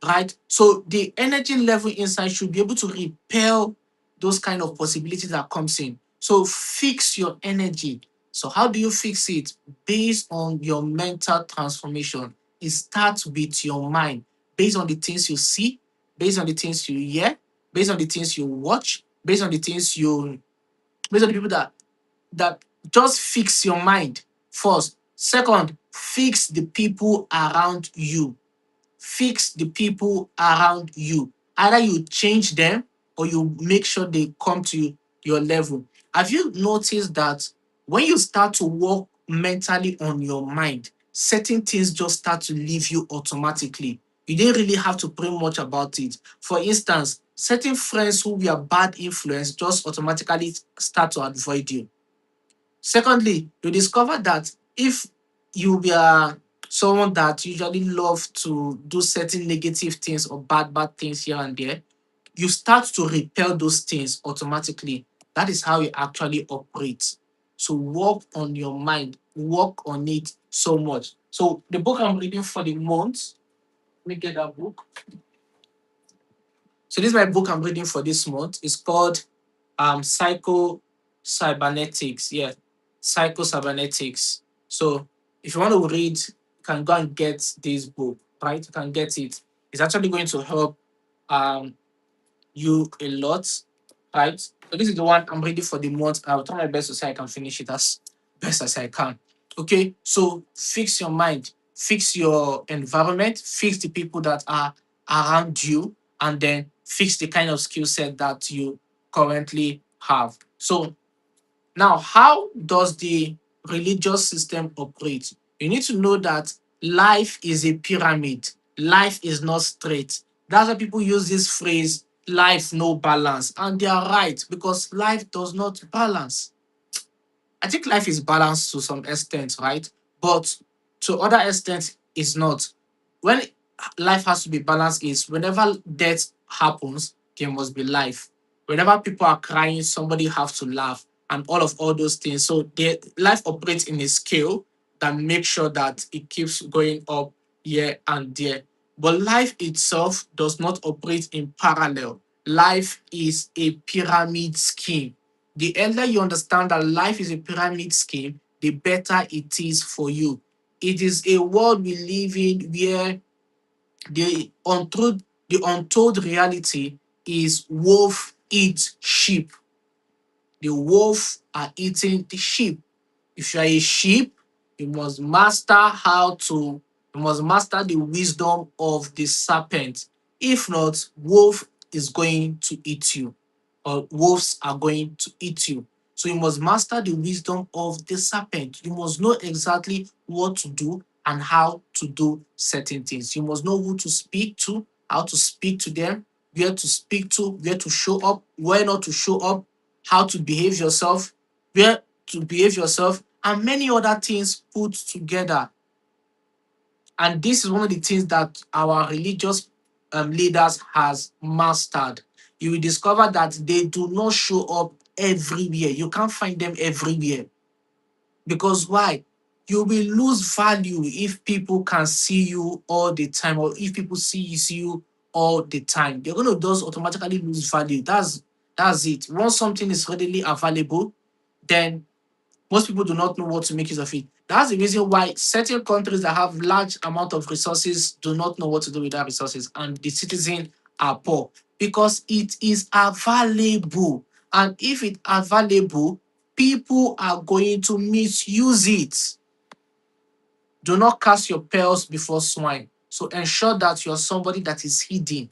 right? So the energy level inside should be able to repel those kind of possibilities that comes in. So fix your energy. So how do you fix it? Based on your mental transformation. It starts with your mind, based on the things you see, based on the things you hear, based on the things you watch, based on the people that just fix your mind first. Second, fix the people around you. Fix the people around you. Either you change them or you make sure they come to your level. Have you noticed that when you start to work mentally on your mind, certain things just start to leave you automatically? You didn't really have to pray much about it. For instance, certain friends who were bad influence just automatically start to avoid you. Secondly, you discover that if you were someone that usually love to do certain negative things or bad things here and there, you start to repel those things automatically. That is how it actually operates. So work on your mind, work on it so much. So the book I'm reading for the month, let me get that book. So this is my book I'm reading for this month. It's called Psycho Cybernetics. Yeah, Psycho Cybernetics. So if you want to read, you can go and get this book, right? You can get it. It's actually going to help um you a lot, right? So this is the one I'm reading for the month. I'll try my best to say I can finish it as best as I can. Okay, so fix your mind, fix your environment, fix the people that are around you, and then fix the kind of skill set that you currently have. So now, how does the religious system operate? You need to know that life is a pyramid. Life is not straight. That's why people use this phrase, life no balance. And they are right because life does not balance. I think life is balanced to some extent, right? But to other extent, it's not. When life has to be balanced is whenever death happens, there must be life. Whenever people are crying, somebody have to laugh and all those things. So life operates in a scale that makes sure that it keeps going up here and there. But life itself does not operate in parallel. Life is a pyramid scheme. The earlier you understand that life is a pyramid scheme, the better it is for you. It is a world we live in where the untruth The untold reality is wolf eat sheep. The wolf are eating the sheep. If you are a sheep, you must master how to, you must master the wisdom of the serpent. If not, wolf is going to eat you, or wolves are going to eat you. So you must master the wisdom of the serpent. You must know exactly what to do and how to do certain things. You must know who to speak to, how to speak to them, where to speak to, where to show up, where not to show up, how to behave yourself, where to behave yourself, and many other things put together. And this is one of the things that our religious leaders has mastered. You will discover that they do not show up everywhere. You can't find them everywhere. Because why? You will lose value if people can see you all the time, or if people see you all the time. They're going to just automatically lose value. That's it. Once something is readily available, then most people do not know what to make use of it. That's the reason why certain countries that have large amount of resources do not know what to do with that resources, and the citizens are poor because it is available. And if it available, people are going to misuse it. Do not cast your pearls before swine. So ensure that you're somebody that is hidden.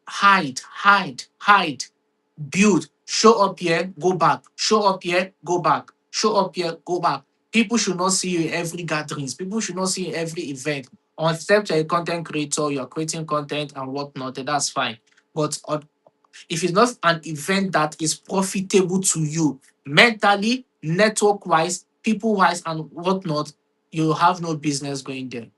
Hide, hide, hide. Build, show up here, go back, show up here, go back, show up here, go back. People should not see you in every gatherings. People should not see you in every event. Except you're a content creator, you're creating content and whatnot, then that's fine. But if it's not an event that is profitable to you mentally, network wise, people wise, and whatnot, you have no business going there.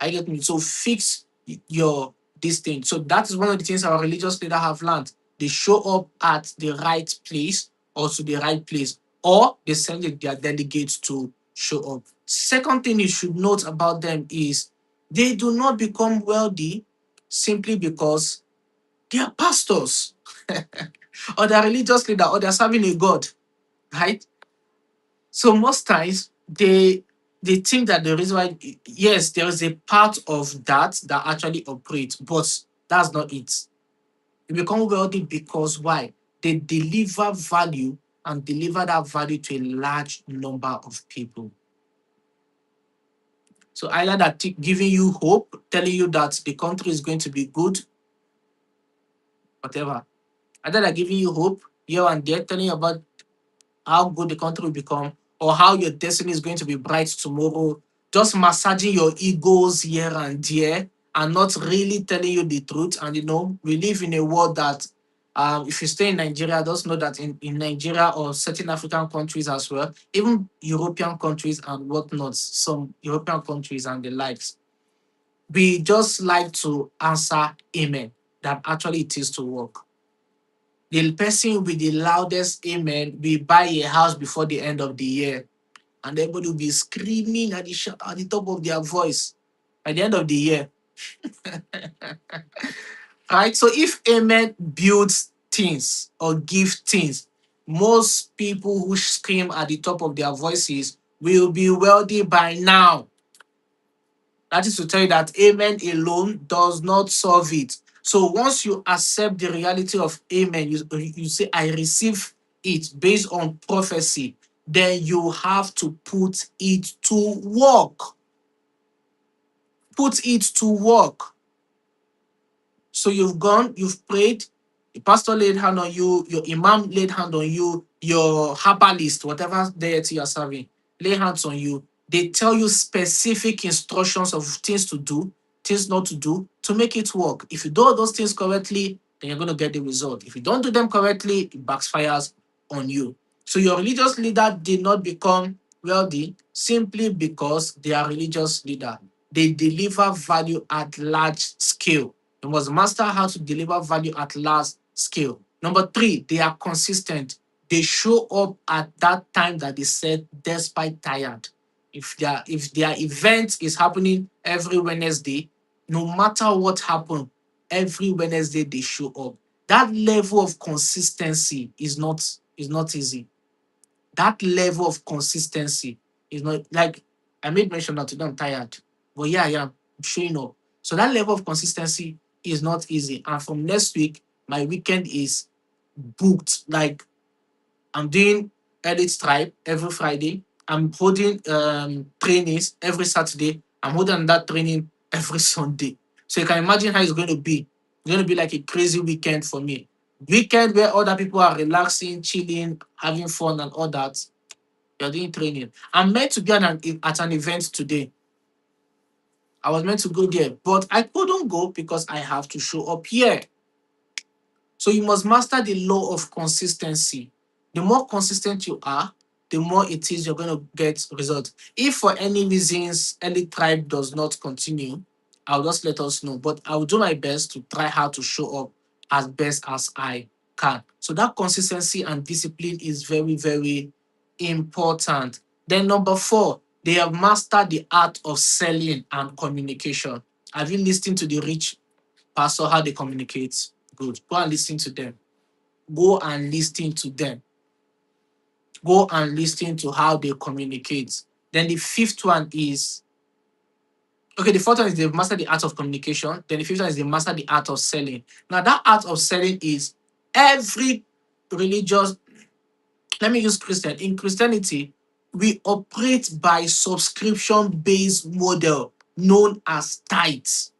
I get me. So fix your this thing. So that is one of the things our religious leaders have learned. They show up at the right place or to the right place, or they send their delegates to show up. Second thing you should note about them is they do not become wealthy simply because they are pastors or they're religious leader or they're serving a god, right? So most times they think that the reason why, yes, there is a part of that actually operates, but that's not it. They become wealthy because why? They deliver value and deliver that value to a large number of people. So either that giving you hope, telling you that the country is going to be good, whatever. Either they're giving you hope here and there, telling you about how good the country will become, or how your destiny is going to be bright tomorrow, just massaging your egos here and there, and not really telling you the truth. And we live in a world that, if you stay in Nigeria, just know that in Nigeria or certain African countries as well, even European countries and whatnot, some European countries and the likes, we just like to answer amen, that actually it is to work. The person with the loudest amen will buy a house before the end of the year. And everybody will be screaming at the top of their voice at the end of the year. Right? So if amen builds things or give things, most people who scream at the top of their voices will be wealthy by now. That is to tell you that amen alone does not solve it. So once you accept the reality of amen, you say, I receive it based on prophecy, then you have to put it to work. Put it to work. So you've gone, you've prayed, the pastor laid hand on you, your imam laid hand on you, your herbalist, whatever deity you're serving, lay hands on you. They tell you specific instructions of things to do, things not to do, to make it work. If you do all those things correctly, then you're going to get the result. If you don't do them correctly, it backfires on you. So your religious leader did not become wealthy simply because they are religious leader. They deliver value at large scale. You must master how to deliver value at large scale. Number three, they are consistent. They show up at that time that they said, despite tired. If their event is happening every Wednesday, no matter what happened, every Wednesday they show up. That level of consistency is not easy. That level of consistency is not, like I made mention that today I'm tired, but yeah, I am showing up. So that level of consistency is not easy. And from next week, my weekend is booked. Like I'm doing edit tribe every Friday. I'm holding trainings every Saturday. I'm holding that training every Sunday. So you can imagine how it's going to be. It's going to be like a crazy weekend for me. Weekend where other people are relaxing, chilling, having fun, and all that. You're doing training. I'm meant to be at an event today. I was meant to go there, but I couldn't go because I have to show up here. So you must master the law of consistency. The more consistent you are, the more it is you're going to get results. If for any reasons any tribe does not continue, I'll just let us know. But I will do my best to try how to show up as best as I can. So that consistency and discipline is very, very important. Then number four, they have mastered the art of selling and communication. Have you listened to the rich pastor how they communicate? Good. Go and listen to them. Go and listen to them. Go and listen to how they communicate. Then the fifth one is okay. The fourth one is they master the art of communication. Then the fifth one is they master the art of selling. Now that art of selling is every religious. Let me use Christian. In Christianity, we operate by subscription-based model known as tithes.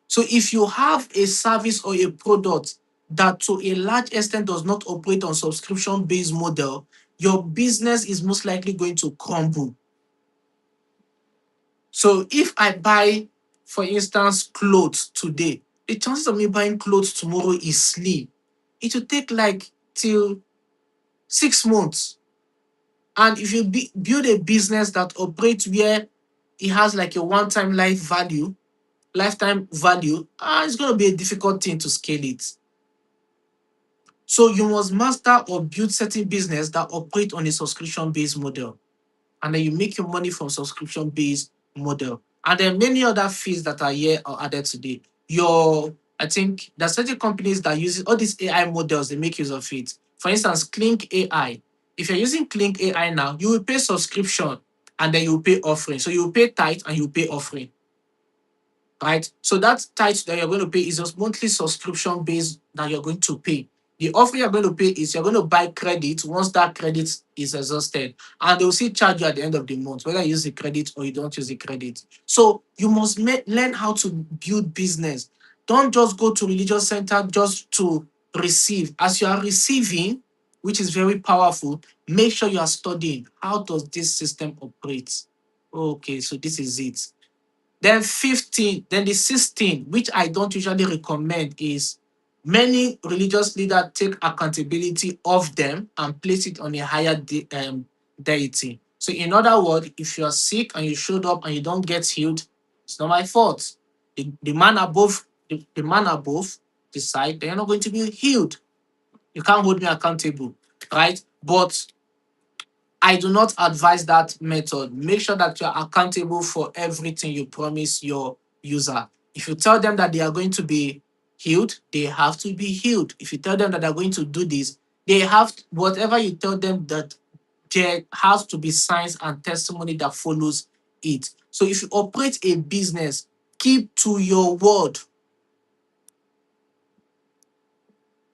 So if you have a service or a product that to a large extent does not operate on subscription-based model, your business is most likely going to crumble. So if I buy, for instance, clothes today, the chances of me buying clothes tomorrow is slim. It will take like till 6 months. And if you build a business that operates where it has like a one-time lifetime value, it's going to be a difficult thing to scale it. So you must master or build certain business that operate on a subscription-based model. And then you make your money from subscription-based model. And then many other fees that are here are added today. I think there are certain companies that use all these AI models, they make use of it. For instance, Clink AI. If you're using Clink AI now, you will pay subscription and then you will pay offering. So you will pay tithe and you will pay offering. Right? So that tithe that you're going to pay is a monthly subscription base that you're going to pay. The offer you're going to pay is you're going to buy credit once that credit is exhausted, and they'll see charge you at the end of the month, whether you use the credit or you don't use the credit. So you must learn how to build business. Don't just go to religious center just to receive. As you are receiving, which is very powerful, make sure you are studying. How does this system operate? Okay, so this is it. Then 15, then the 16, which I don't usually recommend, is many religious leaders take accountability of them and place it on a higher deity. So in other words, if you're sick and you showed up and you don't get healed, it's not my fault. The man above, the man above decide they're not going to be healed. You can't hold me accountable, right? But I do not advise that method. Make sure that you are accountable for everything you promise your user. If you tell them that they are going to be healed, they have to be healed. If you tell them that they're going to do this, they have whatever you tell them, that there has to be signs and testimony that follows it. So if you operate a business, keep to your word.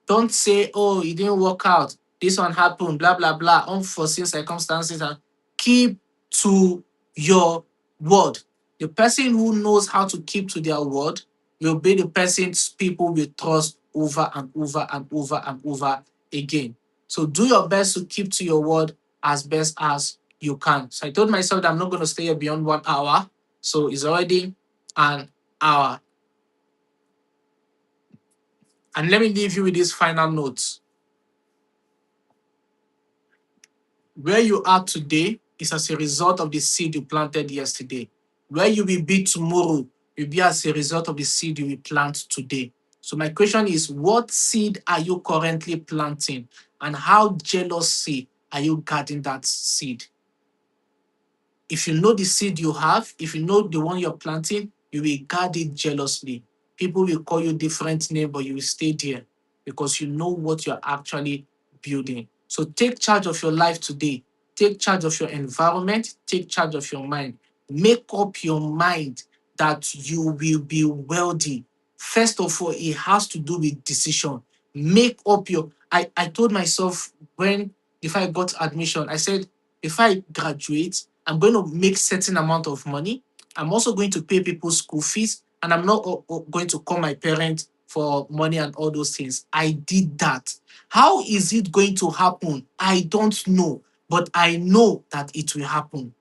Don't say, oh, it didn't work out. This one happened, blah, blah, blah, unforeseen circumstances. And keep to your word. The person who knows how to keep to their word will be the person people will trust over and over and over and over again. So do your best to keep to your word as best as you can. So I told myself that I'm not going to stay here beyond 1 hour. So it's already an hour. And let me leave you with this final note. Where you are today is as a result of the seed you planted yesterday. Where you will be tomorrow will be as a result of the seed you will plant today. So my question is, what seed are you currently planting? And how jealously are you guarding that seed? If you know the seed you have, if you know the one you're planting, you will guard it jealously. People will call you different name, but you will stay there because you know what you're actually building. So take charge of your life today. Take charge of your environment. Take charge of your mind. Make up your mind that you will be wealthy, first of all, it has to do with decision. Make up your I told myself when if I got admission, I said if I graduate, I'm going to make certain amount of money. I'm also going to pay people's school fees, and I'm not going to call my parents for money and all those things. I did that. How is it going to happen? I don't know, but I know that it will happen.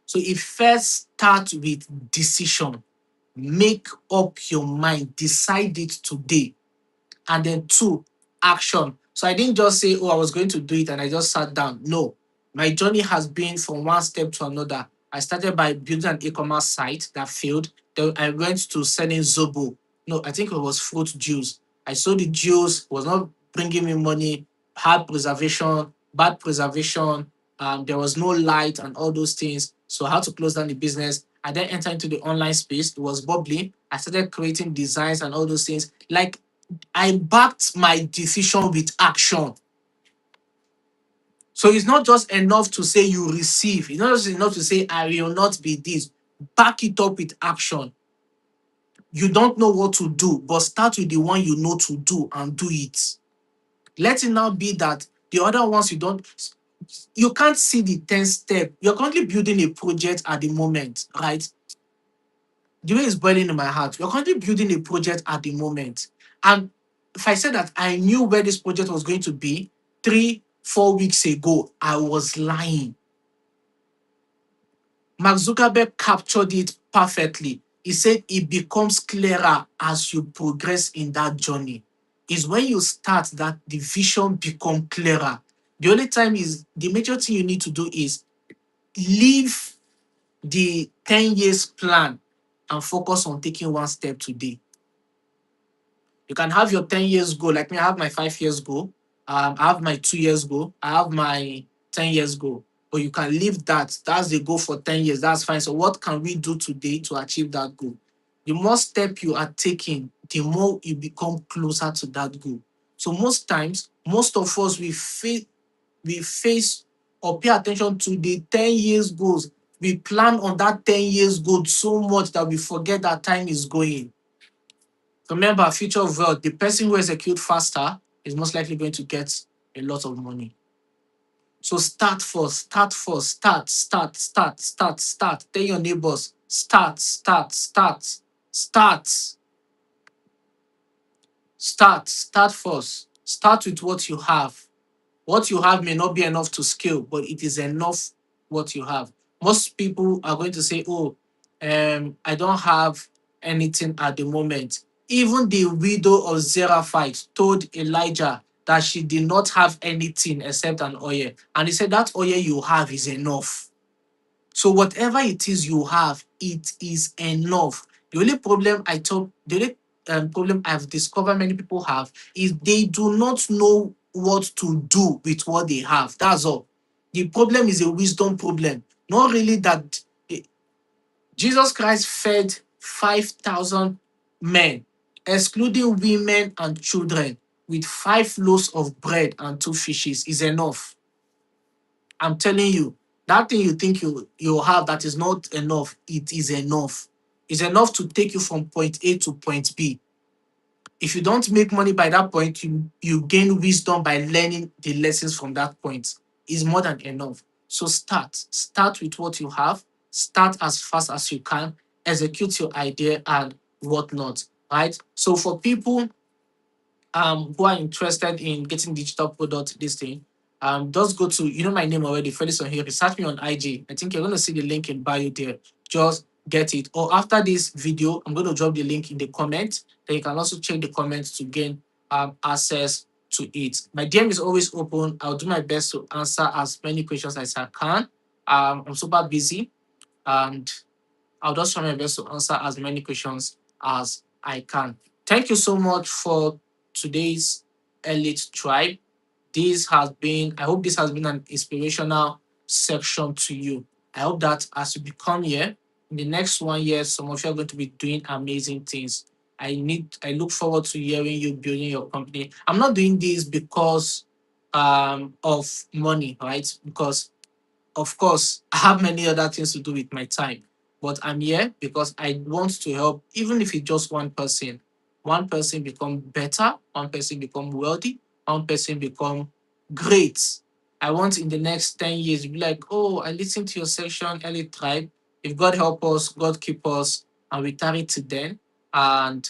So it first starts with decision. Make up your mind, decide it today. And then two, action. So I didn't just say, oh, I was going to do it and I just sat down. No, my journey has been from one step to another. I started by building an e-commerce site that failed. Then I went to selling Zobo. No, I think it was fruit juice. I sold the juice, was not bringing me money, had preservation, bad preservation. There was no light and all those things. So I had to close down the business. I then entered into the online space. It was bubbly. I started creating designs and all those things. Like I backed my decision with action. So it's not just enough to say you receive. It's not just enough to say I will not be this. Back it up with action. You don't know what to do, but start with the one you know to do and do it. Let it now be that the other ones you can't see the 10 step. You're currently building a project at the moment, right? The way it's boiling in my heart. We're currently building a project at the moment. And if I said that I knew where this project was going to be 3, 4 weeks ago, I was lying. Mark Zuckerberg captured it perfectly. He said it becomes clearer as you progress in that journey. Is when you start that the vision become clearer. The only time is the major thing you need to do is leave the 10 years plan and focus on taking one step today. You can have your 10 years goal. Like me, I have my 5 years goal. I have my 2 years goal. I have my 10 years goal. But you can leave that. That's the goal for 10 years. That's fine. So what can we do today to achieve that goal? The more step you are taking, the more you become closer to that goal. So most times, most of us we face or pay attention to the 10 years goals. We plan on that 10 years goal so much that we forget that time is going. Remember, future of wealth, the person who executes faster is most likely going to get a lot of money. So start first, start first, start. Tell your neighbors, start first. Start with what you have. What you have may not be enough to scale, but it is enough what you have. Most people are going to say, oh, I don't have anything at the moment. Even the widow of Zarephath told Elijah that she did not have anything except an oil. And he said, that oil you have is enough. So whatever it is you have, it is enough. The only problem I've discovered many people have is they do not know what to do with what they have. That's all. The problem is a wisdom problem. Not really that Jesus Christ fed 5,000 men, excluding women and children, with 5 loaves of bread and 2 fishes is enough. I'm telling you, that thing you think you have that is not enough, it is enough. It's enough to take you from point A to point B. If you don't make money by that point, you gain wisdom by learning the lessons from that point. Is more than enough. So start with what you have, start as fast as you can, execute your idea and whatnot. Right. So for people who are interested in getting digital product this thing, just go to my name already, Felix on here. Research me on IG. I think you're gonna see the link in bio there. Just get it. Or after this video, I'm gonna drop the link in the comment. Then you can also check the comments to gain access to it. My DM is always open. I'll do my best to answer as many questions as I can. I'm super busy and I'll just try my best to answer as many questions as I can. Thank you so much for today's Elite Tribe. I hope this has been an inspirational section to you. I hope that as you become here, in the next 1 year, some of you are going to be doing amazing things. I look forward to hearing you building your company. I'm not doing this because of money, right? Because of course I have many other things to do with my time. but I'm here because I want to help, even if it's just one person become better, one person become wealthy, one person become great. I want in the next 10 years to be like, oh, I listened to your section, Early Tribe. If God help us, God keep us, and we tarry to then. And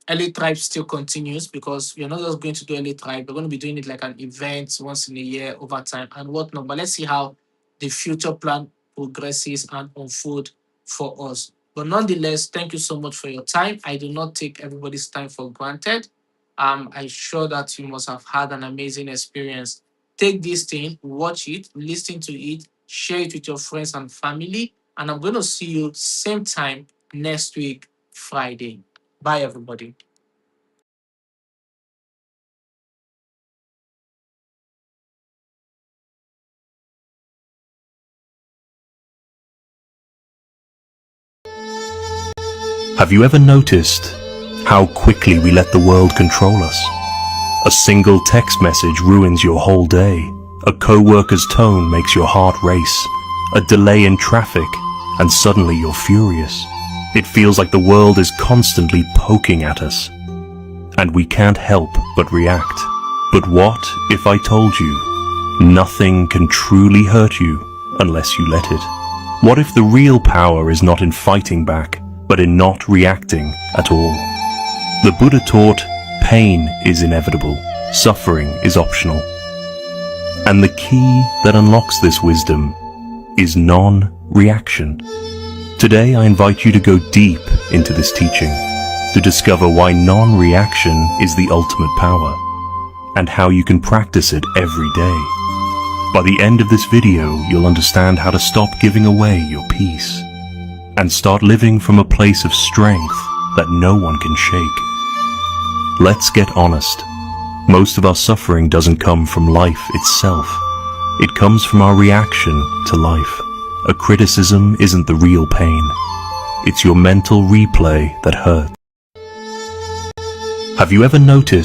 Early Tribe still continues because we're not just going to do Early Tribe. We're going to be doing it like an event once in a year over time and whatnot. But let's see how the future plan progresses and unfold for us. But nonetheless, thank you so much for your time. I do not take everybody's time for granted. I'm sure that you must have had an amazing experience. Take this thing, watch it, listen to it, share it with your friends and family. And I'm going to see you same time next week, Friday. Bye, everybody. Have you ever noticed how quickly we let the world control us? A single text message ruins your whole day. A co-worker's tone makes your heart race. A delay in traffic, and suddenly you're furious. It feels like the world is constantly poking at us, and we can't help but react. But what if I told you nothing can truly hurt you unless you let it? What if the real power is not in fighting back, but in not reacting at all? The Buddha taught pain is inevitable, suffering is optional. And the key that unlocks this wisdom is non-reaction. Today I invite you to go deep into this teaching, to discover why non-reaction is the ultimate power, and how you can practice it every day. By the end of this video, you'll understand how to stop giving away your peace, and start living from a place of strength that no one can shake. Let's get honest. Most of our suffering doesn't come from life itself. It comes from our reaction to life. A criticism isn't the real pain. It's your mental replay that hurts. Have you ever noticed